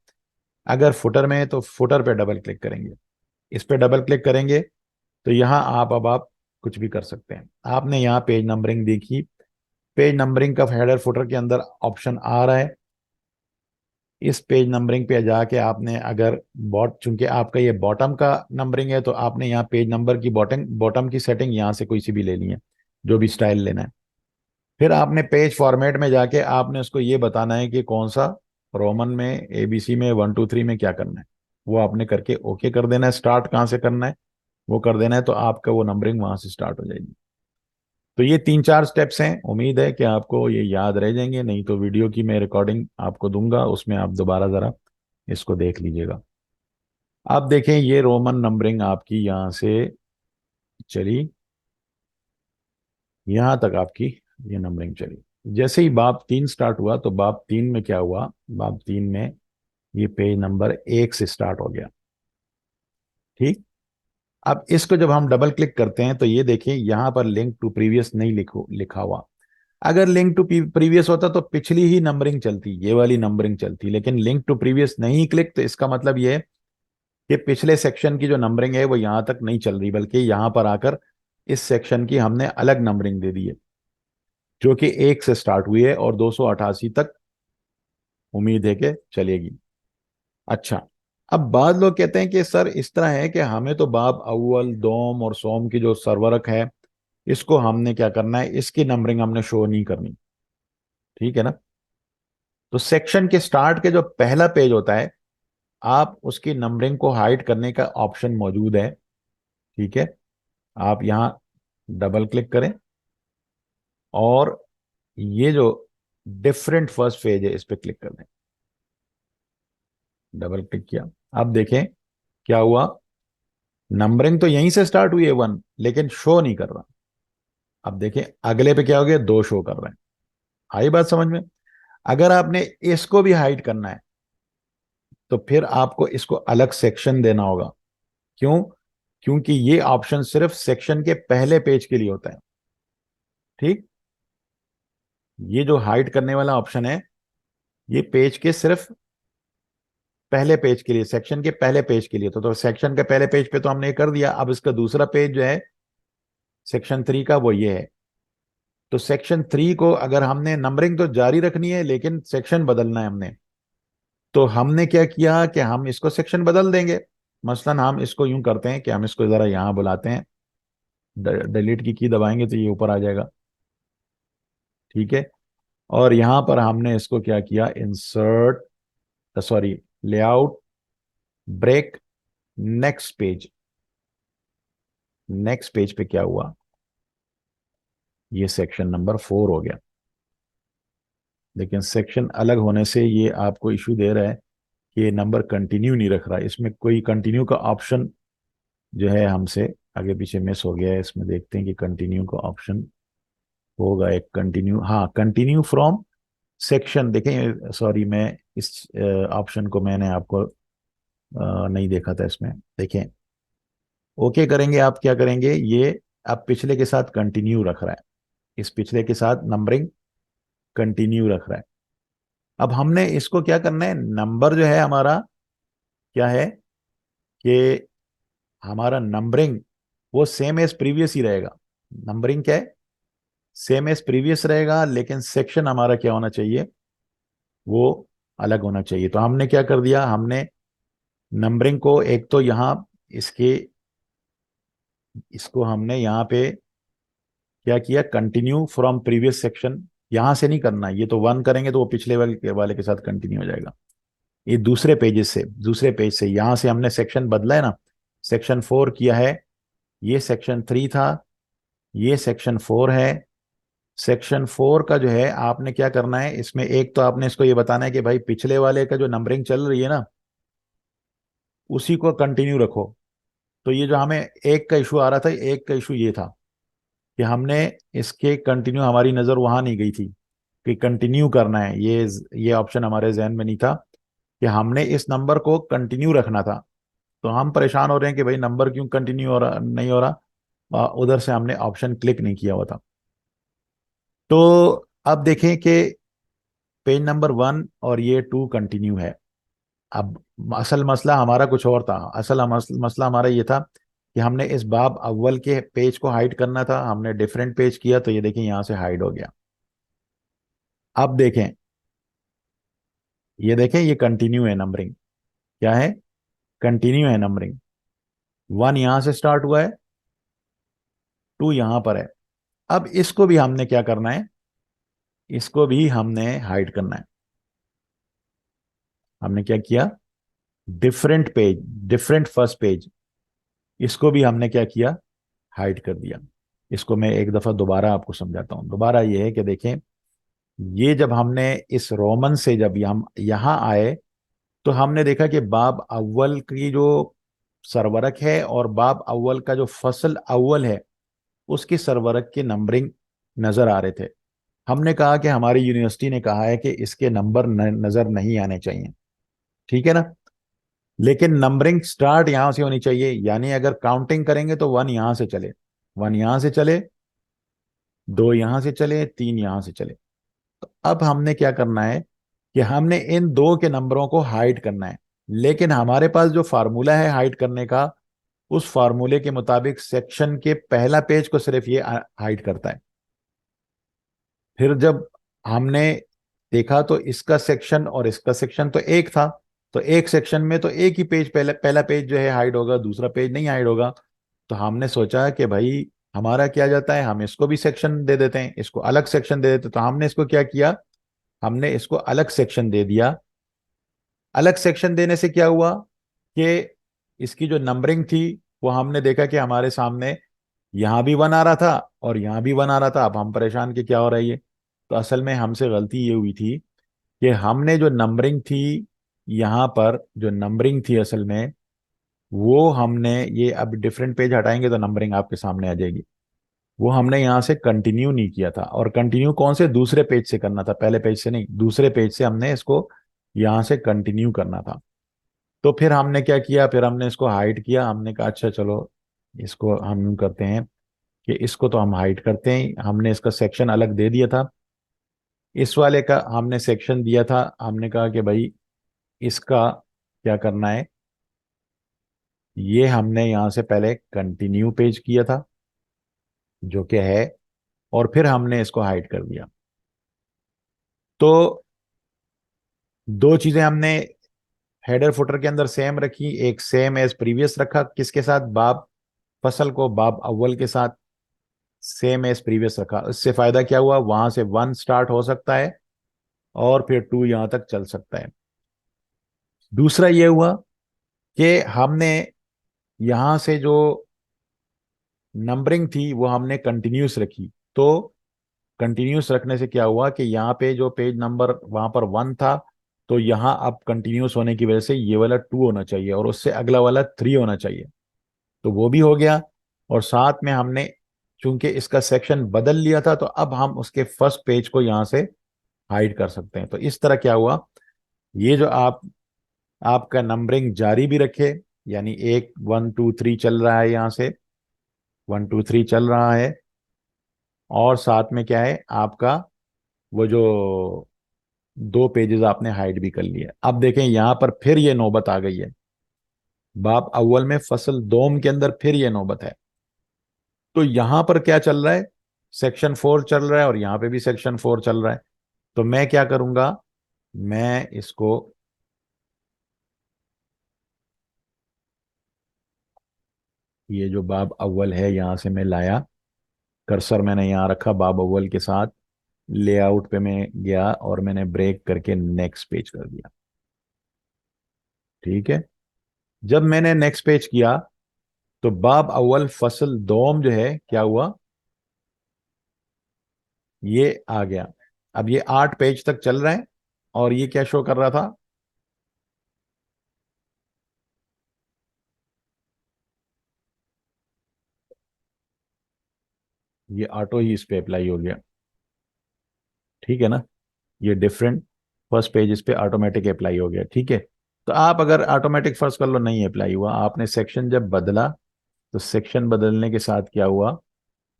अगर फुटर में है तो फुटर पे डबल क्लिक करेंगे। इस पे डबल क्लिक करेंगे तो यहाँ आप कुछ भी कर सकते हैं। आपने यहाँ पेज नंबरिंग देखी, पेज नंबरिंग का हेडर फुटर के अंदर ऑप्शन आ रहा है। इस पेज नंबरिंग पे जाके आपने अगर चूंकि आपका ये बॉटम का नंबरिंग है, तो आपने यहाँ पेज नंबर की बॉटम बॉटम की सेटिंग यहाँ से कोई सी भी ले ली है, जो भी स्टाइल लेना है। फिर आपने पेज फॉर्मेट में जाके आपने उसको ये बताना है कि कौन सा रोमन में, ABC में, 1 2 3 में क्या करना है। वो आपने करके ओके कर देना है। स्टार्ट कहाँ से करना है वो कर देना है, तो आपका वो नंबरिंग वहां से स्टार्ट हो जाएगी। तो ये 3 4 स्टेप्स हैं, उम्मीद है कि आपको ये याद रह जाएंगे। नहीं तो वीडियो की मैं रिकॉर्डिंग आपको दूंगा, उसमें आप दोबारा ज़रा इसको देख लीजिएगा। आप देखें, ये रोमन नंबरिंग आपकी यहाँ से चली, यहाँ तक आपकी ये नंबरिंग चली। जैसे ही बाब 3 स्टार्ट हुआ, तो बाब 3 में क्या हुआ, बाब 3 में ये पेज नंबर 1 से स्टार्ट हो गया। ठीक, अब इसको जब हम डबल क्लिक करते हैं तो ये देखिए यहाँ पर लिंक टू प्रीवियस नहीं लिखा हुआ। अगर लिंक टू प्रीवियस होता तो पिछली ही नंबरिंग चलती, ये वाली नंबरिंग चलती, लेकिन लिंक टू प्रीवियस नहीं क्लिक, तो इसका मतलब ये है कि पिछले सेक्शन की जो नंबरिंग है वो यहां तक नहीं चल रही, बल्कि यहां पर आकर इस सेक्शन की हमने अलग नंबरिंग दे दी है, जो कि 1 से स्टार्ट हुई है और 288 तक उम्मीद है कि चलेगी। अच्छा, अब बाद लोग कहते हैं कि सर इस तरह है कि हमें तो बाब अव्वल, दोम और सोम की जो सर्वरक है, इसको हमने क्या करना है, इसकी नंबरिंग हमने शो नहीं करनी। ठीक है ना, तो सेक्शन के स्टार्ट के जो पहला पेज होता है, आप उसकी नंबरिंग को हाइड करने का ऑप्शन मौजूद है। ठीक है, आप यहां डबल क्लिक करें और ये जो डिफरेंट फर्स्ट पेज है इस पर क्लिक कर दें। डबल क्लिक किया, अब देखें क्या हुआ। नंबरिंग तो यहीं से स्टार्ट हुई है वन, लेकिन शो नहीं कर रहा। अब देखें अगले पे क्या हो गया, दो शो कर रहे हैं। आई बात समझ में? अगर आपने इसको भी हाइड करना है तो फिर आपको इसको अलग सेक्शन देना होगा। क्यों? क्योंकि ये ऑप्शन सिर्फ सेक्शन के पहले पेज के लिए होता है। ठीक, ये जो हाइड करने वाला ऑप्शन है, ये पेज के सिर्फ पहले पेज के लिए, सेक्शन के पहले पेज के लिए। तो सेक्शन के पहले पेज पे तो हमने ये कर दिया। अब इसका दूसरा पेज जो है सेक्शन 3 का, वो ये है। तो सेक्शन 3 को अगर हमने नंबरिंग तो जारी रखनी है लेकिन सेक्शन बदलना है हमने, तो हमने क्या किया कि हम इसको सेक्शन बदल देंगे। मसलन हम इसको यूं करते हैं कि हम इसको जरा यहां बुलाते हैं, डिलीट की दबाएंगे तो ये ऊपर आ जाएगा। ठीक है, और यहां पर हमने इसको क्या किया, insert, sorry, layout, break, next page. Next page पे क्या हुआ, ये सेक्शन नंबर 4 हो गया। लेकिन सेक्शन अलग होने से ये आपको इशू दे रहा है कि ये नंबर कंटिन्यू नहीं रख रहा। इसमें कोई कंटिन्यू का ऑप्शन जो है हमसे आगे पीछे मिस हो गया है। इसमें देखते हैं कि कंटिन्यू का ऑप्शन होगा एक। कंटिन्यू, हाँ, कंटिन्यू फ्रॉम सेक्शन। देखें, सॉरी, मैं इस ऑप्शन को मैंने आपको नहीं देखा था इसमें। देखें, ओके करेंगे, आप क्या करेंगे, ये अब पिछले के साथ कंटिन्यू रख रहा है। इस पिछले के साथ नंबरिंग कंटिन्यू रख रहा है। अब हमने इसको क्या करना है, नंबर जो है हमारा क्या है कि हमारा नंबरिंग वो सेम एज प्रीवियस ही रहेगा। नंबरिंग क्या है, सेम एज प्रीवियस रहेगा, लेकिन सेक्शन हमारा क्या होना चाहिए, वो अलग होना चाहिए। तो हमने क्या कर दिया, हमने नंबरिंग को एक तो यहाँ इसके, इसको हमने यहाँ पे क्या किया, कंटिन्यू फ्रॉम प्रीवियस सेक्शन। यहां से नहीं करना, ये तो वन करेंगे तो वो पिछले वाले के साथ कंटिन्यू हो जाएगा। ये दूसरे पेजेस से, दूसरे पेज से यहां से हमने सेक्शन बदला है ना, सेक्शन 4 किया है। ये सेक्शन 3 था, ये सेक्शन 4 है। सेक्शन 4 का जो है आपने क्या करना है, इसमें एक तो आपने इसको ये बताना है कि भाई पिछले वाले का जो नंबरिंग चल रही है ना, उसी को कंटिन्यू रखो। तो ये जो हमें एक का इशू आ रहा था, एक का इशू ये था कि हमने इसके कंटिन्यू, हमारी नज़र वहां नहीं गई थी कि कंटिन्यू करना है। ये ऑप्शन हमारे जहन में नहीं था कि हमने इस नंबर को कंटिन्यू रखना था। तो हम परेशान हो रहे हैं कि भाई नंबर क्यों कंटिन्यू हो रहा, नहीं हो रहा। उधर से हमने ऑप्शन क्लिक नहीं किया हुआ था। तो अब देखें कि पेज नंबर 1 और ये 2 कंटिन्यू है। अब असल मसला हमारा कुछ और था। मसला हमारा ये था कि हमने इस बाब अव्वल के पेज को हाइड करना था। हमने डिफरेंट पेज किया, तो ये देखें यहां से हाइड हो गया। अब देखें, ये देखें, ये कंटिन्यू है नंबरिंग। क्या है, कंटिन्यू है नंबरिंग। 1 यहां से स्टार्ट हुआ है, 2 यहां पर है। अब इसको भी हमने क्या करना है, इसको भी हमने हाइड करना है। हमने क्या किया, different page, different first page, इसको भी हमने क्या किया, हाइड कर दिया। इसको मैं एक दफा दोबारा आपको समझाता हूं। दोबारा ये है कि देखें, ये जब हमने इस रोमन से जब हम यहां आए, तो हमने देखा कि बाब अव्वल की जो सरवरक है और बाब अव्वल का जो फसल अव्वल है, उसकी सरवरक के नंबरिंग नजर आ रहे थे। हमने कहा कि हमारी यूनिवर्सिटी ने कहा है कि इसके नंबर नजर नहीं आने चाहिए। ठीक है ना, लेकिन नंबरिंग स्टार्ट यहां से होनी चाहिए। यानी अगर काउंटिंग करेंगे तो 1 यहां से चले, 1 यहां से चले, 2 यहां से चले, 3 यहां से चले। तो अब हमने क्या करना है कि हमने इन दो के नंबरों को हाइड करना है। लेकिन हमारे पास जो फार्मूला है हाइड करने का, उस फार्मूले के मुताबिक सेक्शन के पहला पेज को सिर्फ ये हाइड करता है। फिर जब हमने देखा तो इसका सेक्शन और इसका सेक्शन तो एक था, तो एक सेक्शन में तो एक ही पेज, पहला पेज जो है हाइड होगा, दूसरा पेज नहीं हाइड होगा। तो हमने सोचा कि भाई हमारा क्या जाता है, हम इसको भी सेक्शन दे देते हैं, इसको अलग सेक्शन दे देते हैं। तो हमने इसको क्या किया, हमने इसको अलग सेक्शन दे दिया। अलग सेक्शन देने से क्या हुआ कि इसकी जो नंबरिंग थी वो हमने देखा कि हमारे सामने यहां भी वन आ रहा था और यहां भी वन आ रहा था। अब हम परेशान कि क्या हो रहा है ये। तो असल में हमसे गलती ये हुई थी कि हमने जो नंबरिंग थी, यहाँ पर जो नंबरिंग थी असल में, वो हमने ये अब डिफरेंट पेज हटाएंगे तो नंबरिंग आपके सामने आ जाएगी। वो हमने यहाँ से कंटिन्यू नहीं किया था। और कंटिन्यू कौन से, दूसरे पेज से करना था, पहले पेज से नहीं, दूसरे पेज से हमने इसको यहाँ से कंटिन्यू करना था। तो फिर हमने क्या किया, फिर हमने इसको हाइड किया। हमने कहा अच्छा चलो इसको हम यूं करते हैं कि इसको तो हम हाइड करते हैं। हमने इसका सेक्शन अलग दे दिया था। इस वाले का हमने सेक्शन दिया था। हमने कहा कि भाई इसका क्या करना है, ये हमने यहाँ से पहले कंटिन्यू पेज किया था जो कि है, और फिर हमने इसको हाइड कर दिया। तो दो चीजें हमने हेडर फुटर के अंदर सेम रखी। एक सेम एज प्रीवियस रखा, किसके साथ, बाब फसल को बाब अव्वल के साथ सेम एज प्रीवियस रखा। इससे फायदा क्या हुआ, वहां से वन स्टार्ट हो सकता है और फिर टू यहां तक चल सकता है। दूसरा ये हुआ कि हमने यहां से जो नंबरिंग थी वो हमने कंटिन्यूस रखी। तो कंटिन्यूस रखने से क्या हुआ कि यहाँ पे जो पेज नंबर वहां पर वन था, तो यहाँ अब कंटिन्यूस होने की वजह से ये वाला टू होना चाहिए और उससे अगला वाला थ्री होना चाहिए। तो वो भी हो गया। और साथ में हमने चूंकि इसका सेक्शन बदल लिया था, तो अब हम उसके फर्स्ट पेज को यहाँ से हाइड कर सकते हैं। तो इस तरह क्या हुआ, ये जो आपका नंबरिंग जारी भी रखे, यानी एक वन टू थ्री चल रहा है, यहाँ से वन टू थ्री चल रहा है, और साथ में क्या है आपका वो जो दो पेजेस आपने हाइड भी कर लिए। अब देखें यहां पर फिर ये नौबत आ गई है, बाब अव्वल में फसल दोम के अंदर फिर ये नौबत है। तो यहां पर क्या चल रहा है, सेक्शन फोर चल रहा है और यहां पे भी सेक्शन फोर चल रहा है। तो मैं क्या करूंगा, मैं इसको ये जो बाब अव्वल है यहां से मैं लाया, कर्सर मैंने यहां रखा बाब अव्वल के साथ, लेआउट पे मैं गया और मैंने ब्रेक करके नेक्स्ट पेज कर दिया। ठीक है। जब मैंने नेक्स्ट पेज किया तो बाब अव्वल फसल दोम जो है क्या हुआ, ये आ गया। अब ये 8 पेज तक चल रहा है और ये क्या शो कर रहा था, ये ऑटो ही इस पे अप्लाई हो गया। ठीक है ना, ये डिफरेंट फर्स्ट पेज इस पे ऑटोमेटिक अप्लाई हो गया। ठीक है। तो आप अगर ऑटोमेटिक फर्स्ट कर लो, नहीं अप्लाई हुआ, आपने सेक्शन जब बदला, तो सेक्शन बदलने के साथ क्या हुआ,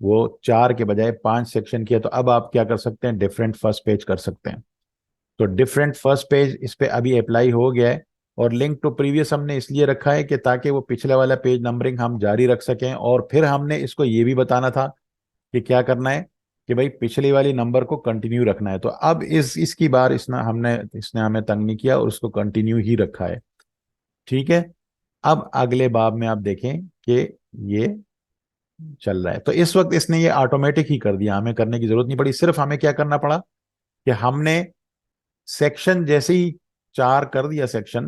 वो 4 के बजाय 5 सेक्शन किया। तो अब आप क्या कर सकते हैं, डिफरेंट फर्स्ट पेज कर सकते हैं। तो डिफरेंट फर्स्ट पेज इस पे अभी अप्लाई हो गया है। और लिंक टू प्रीवियस हमने इसलिए रखा है कि ताकि वो पिछले वाला पेज नंबरिंग हम जारी रख सकें। और फिर हमने इसको ये भी बताना था कि क्या करना है, कि भाई पिछली वाली नंबर को कंटिन्यू रखना है। तो अब इसकी बार इसने हमें तंग नहीं किया और उसको कंटिन्यू ही रखा है। ठीक है। अब अगले बाब में आप देखें कि ये चल रहा है। तो इस वक्त इसने ये ऑटोमेटिक ही कर दिया, हमें करने की जरूरत नहीं पड़ी। सिर्फ हमें क्या करना पड़ा कि हमने सेक्शन जैसे ही 4 कर दिया सेक्शन,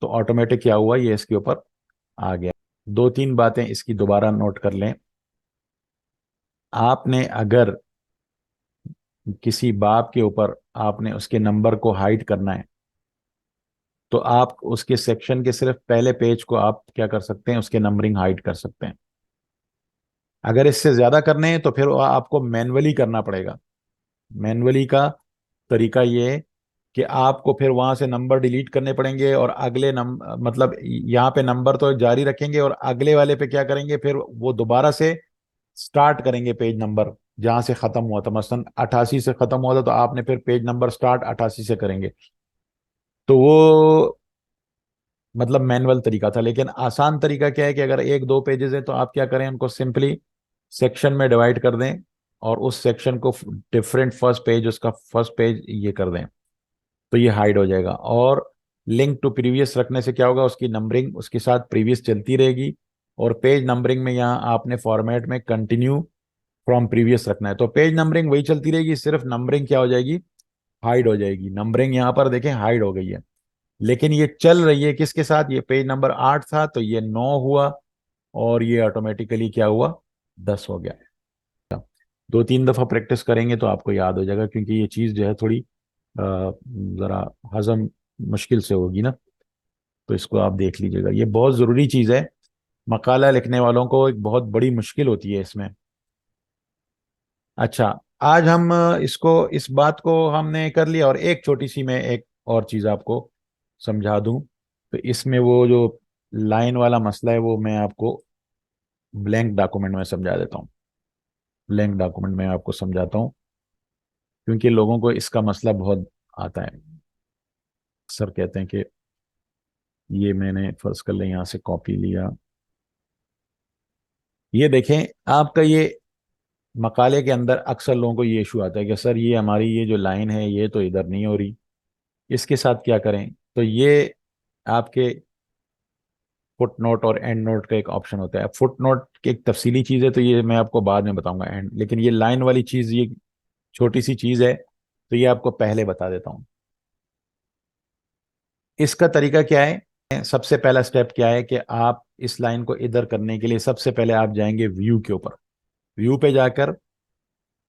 तो ऑटोमेटिक क्या हुआ, ये इसके ऊपर आ गया। दो तीन बातें इसकी दोबारा नोट कर लें। आपने अगर किसी बाब के ऊपर आपने उसके नंबर को हाइड करना है, तो आप उसके सेक्शन के सिर्फ पहले पेज को आप क्या कर सकते हैं, उसके नंबरिंग हाइड कर सकते हैं। अगर इससे ज्यादा करने हैं तो फिर वो आपको मैन्युअली करना पड़ेगा। मैन्युअली का तरीका ये है कि आपको फिर वहां से नंबर डिलीट करने पड़ेंगे और अगले नंबर, मतलब यहाँ पे नंबर तो जारी रखेंगे और अगले वाले पे क्या करेंगे, फिर वो दोबारा से स्टार्ट करेंगे पेज नंबर जहां से खत्म हुआ था। मसलन 88 से खत्म हुआ था, तो आपने फिर पेज नंबर स्टार्ट 88 से करेंगे। तो वो मतलब मैनुअल तरीका था। लेकिन आसान तरीका क्या है कि अगर एक दो पेजेस है तो आप क्या करें, उनको सिंपली सेक्शन में डिवाइड कर दें और उस सेक्शन को डिफरेंट फर्स्ट पेज, उसका फर्स्ट पेज ये कर दें, तो ये हाइड हो जाएगा। और लिंक टू प्रीवियस रखने से क्या होगा, उसकी नंबरिंग उसके साथ प्रीवियस चलती रहेगी। और पेज नंबरिंग में यहाँ आपने फॉर्मेट में कंटिन्यू फ्रॉम प्रीवियस रखना है, तो पेज नंबरिंग वही चलती रहेगी, सिर्फ नंबरिंग क्या हो जाएगी, हाइड हो जाएगी, नंबरिंग यहाँ पर देखें हाइड हो गई है। लेकिन ये चल रही है किसके साथ, ये पेज नंबर 8 था तो ये 9 हुआ, और ये ऑटोमेटिकली क्या हुआ, 10 हो गया। 2-3 दफा प्रैक्टिस करेंगे तो आपको याद हो जाएगा, क्योंकि ये चीज़ जो है थोड़ी जरा हजम मुश्किल से होगी ना। तो इसको आप देख लीजिएगा, ये बहुत ज़रूरी चीज़ है। मकाला लिखने वालों को एक बहुत बड़ी मुश्किल होती है इसमें। अच्छा, आज हम इसको, इस बात को हमने कर लिया, और एक छोटी सी मैं एक और चीज़ आपको समझा दूं। तो इसमें वो जो लाइन वाला मसला है वो मैं आपको ब्लैंक डॉक्यूमेंट में समझा देता हूँ। ब्लैंक डॉक्यूमेंट में आपको समझाता हूँ, क्योंकि लोगों को इसका मसला बहुत आता है। अक्सर कहते हैं कि ये मैंने फर्ज कर लिया, यहाँ से कॉपी लिया, ये देखें आपका ये मकाले के अंदर अक्सर लोगों को ये इशू आता है कि सर ये हमारी ये जो लाइन है ये तो इधर नहीं हो रही, इसके साथ क्या करें। तो ये आपके फुट नोट और एंड नोट का एक ऑप्शन होता है। फुट नोट की एक तफसीली चीज़ है, तो ये मैं आपको बाद में बताऊंगा एंड, लेकिन ये लाइन वाली चीज़, ये छोटी सी चीज़ है, तो ये आपको पहले बता देता हूँ। इसका तरीका क्या है, सबसे पहला स्टेप क्या है कि आप इस लाइन को इधर करने के लिए सबसे पहले आप जाएंगे व्यू के ऊपर। व्यू पे जाकर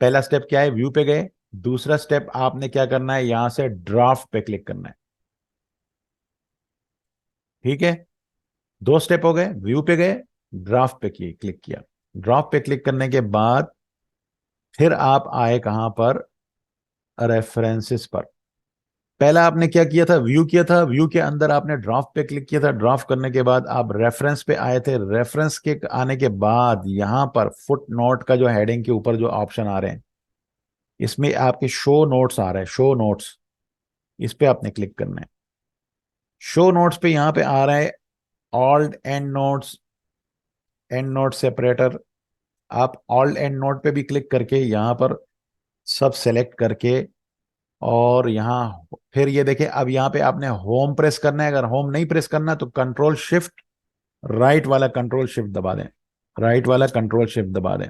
पहला स्टेप क्या है, व्यू पे गए। दूसरा स्टेप आपने क्या करना है, यहां से ड्राफ्ट पे क्लिक करना है। ठीक है, 2 स्टेप हो गए, व्यू पे गए, ड्राफ्ट पे क्लिक किया। ड्राफ्ट पे क्लिक करने के बाद फिर आप आए कहां पर, रेफरेंसेस पर। पहला आपने क्या किया था, व्यू किया था, व्यू के अंदर आपने ड्राफ्ट पे क्लिक किया था। ड्राफ्ट करने के बाद आप रेफरेंस पे आए थे। रेफरेंस के आने के बाद यहां पर फुट नोट का जो हेडिंग के ऊपर जो ऑप्शन आ रहे हैं, इसमें आपके शो नोट्स आ रहे हैं, शो नोट्स, इस पे आपने क्लिक करना है। शो नोट्स पे यहां पे आ रहा है alt and notes, and note separator. आप ऑल्ट एंड नोट पे भी क्लिक करके यहाँ पर सब सेलेक्ट करके, और यहाँ फिर ये देखें, अब यहाँ पे आपने होम प्रेस करना है। अगर होम नहीं प्रेस करना तो कंट्रोल शिफ्ट राइट वाला कंट्रोल शिफ्ट दबा दें, राइट वाला कंट्रोल शिफ्ट दबा दें,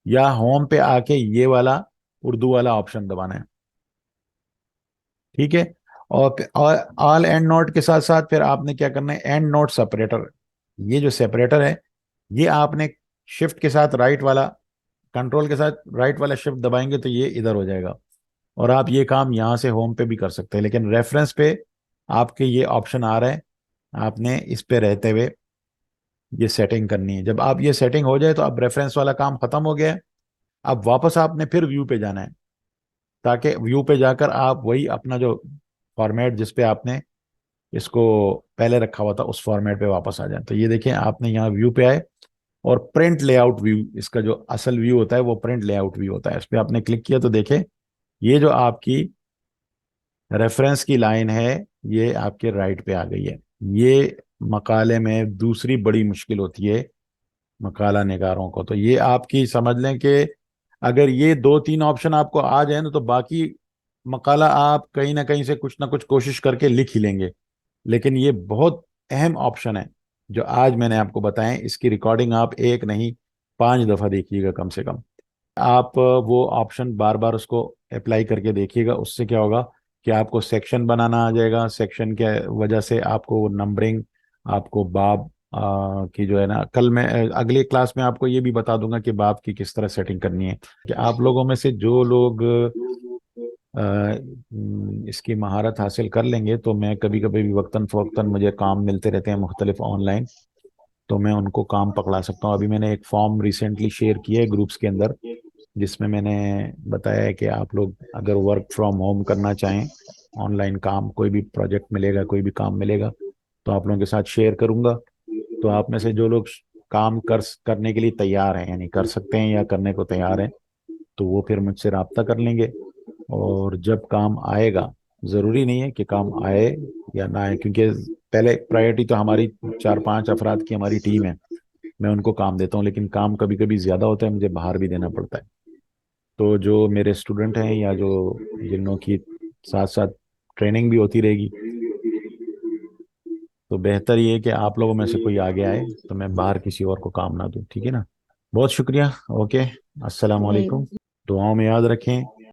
या होम पे आके ये वाला उर्दू वाला ऑप्शन दबाना है। ठीक है, और ऑल एंड नोट के साथ साथ फिर आपने क्या करना है, एंड नोट सेपरेटर। ये जो सेपरेटर है, ये आपने शिफ्ट के साथ राइट वाला, कंट्रोल के साथ राइट वाला शिफ्ट दबाएंगे तो ये इधर हो जाएगा। और आप ये काम यहाँ से होम पे भी कर सकते हैं, लेकिन रेफरेंस पे आपके ये ऑप्शन आ रहा है, आपने इस पे रहते हुए ये सेटिंग करनी है। जब आप ये सेटिंग हो जाए तो अब रेफरेंस वाला काम खत्म हो गया है। अब वापस आपने फिर व्यू पे जाना है, ताकि व्यू पे जाकर आप वही अपना जो फॉर्मेट जिस पे आपने इसको पहले रखा हुआ था उस फॉर्मेट पे वापस आ जाए। तो ये देखें, आपने यहाँ व्यू पे आए, और प्रिंट लेआउट व्यू, इसका जो असल व्यू होता है वो प्रिंट लेआउट व्यू होता है, इस पर आपने क्लिक किया तो देखें ये जो आपकी रेफरेंस की लाइन है ये आपके राइट पे आ गई है। ये मकाले में दूसरी बड़ी मुश्किल होती है मकाला निगारों को। तो ये आपकी समझ लें कि अगर ये 2-3 ऑप्शन आपको आ जाए ना, तो बाकी मकाला आप कहीं ना कहीं से कुछ ना कुछ कोशिश करके लिख ही लेंगे। लेकिन ये बहुत अहम ऑप्शन है जो आज मैंने आपको बताएं, इसकी रिकॉर्डिंग आप एक नहीं 5 दफा देखिएगा कम से कम। आप वो ऑप्शन बार बार उसको अप्लाई करके देखिएगा, उससे क्या होगा कि आपको सेक्शन बनाना आ जाएगा। सेक्शन के वजह से आपको नंबरिंग, आपको बाब की जो है ना, कल मैं अगले क्लास में आपको ये भी बता दूंगा कि बाब की किस तरह सेटिंग करनी है। कि आप लोगों में से जो लोग इसकी महारत हासिल कर लेंगे, तो मैं कभी कभी भी वक्तन फवक्तन मुझे काम मिलते रहते हैं मुख्तलिफ ऑनलाइन, तो मैं उनको काम पकड़ा सकता हूँ। अभी मैंने एक फॉर्म रिसेंटली शेयर किया है ग्रुप्स के अंदर, जिसमें मैंने बताया है कि आप लोग अगर वर्क फ्रॉम होम करना चाहें, ऑनलाइन काम, कोई भी प्रोजेक्ट मिलेगा, कोई भी काम मिलेगा, तो आप लोगों के साथ शेयर करूंगा। तो आप में से जो लोग काम करने के लिए तैयार हैं, यानी कर सकते हैं या करने को तैयार हैं, तो वो फिर मुझसे रब्ता कर लेंगे। और जब काम आएगा, ज़रूरी नहीं है कि काम आए या ना आए, क्योंकि पहले प्रायोरिटी तो हमारी 4-5 अफराद की हमारी टीम है, मैं उनको काम देता हूँ। लेकिन काम कभी कभी ज़्यादा होता है, मुझे बाहर भी देना पड़ता है। तो जो मेरे स्टूडेंट हैं या जो जिन की साथ साथ ट्रेनिंग भी होती रहेगी, तो बेहतर ये है कि आप लोगों में से कोई आगे आए, तो मैं बाहर किसी और को काम ना दूं। ठीक है ना, बहुत शुक्रिया। ओके, अस्सलाम जी। वालेकुम। दुआओं में याद रखें।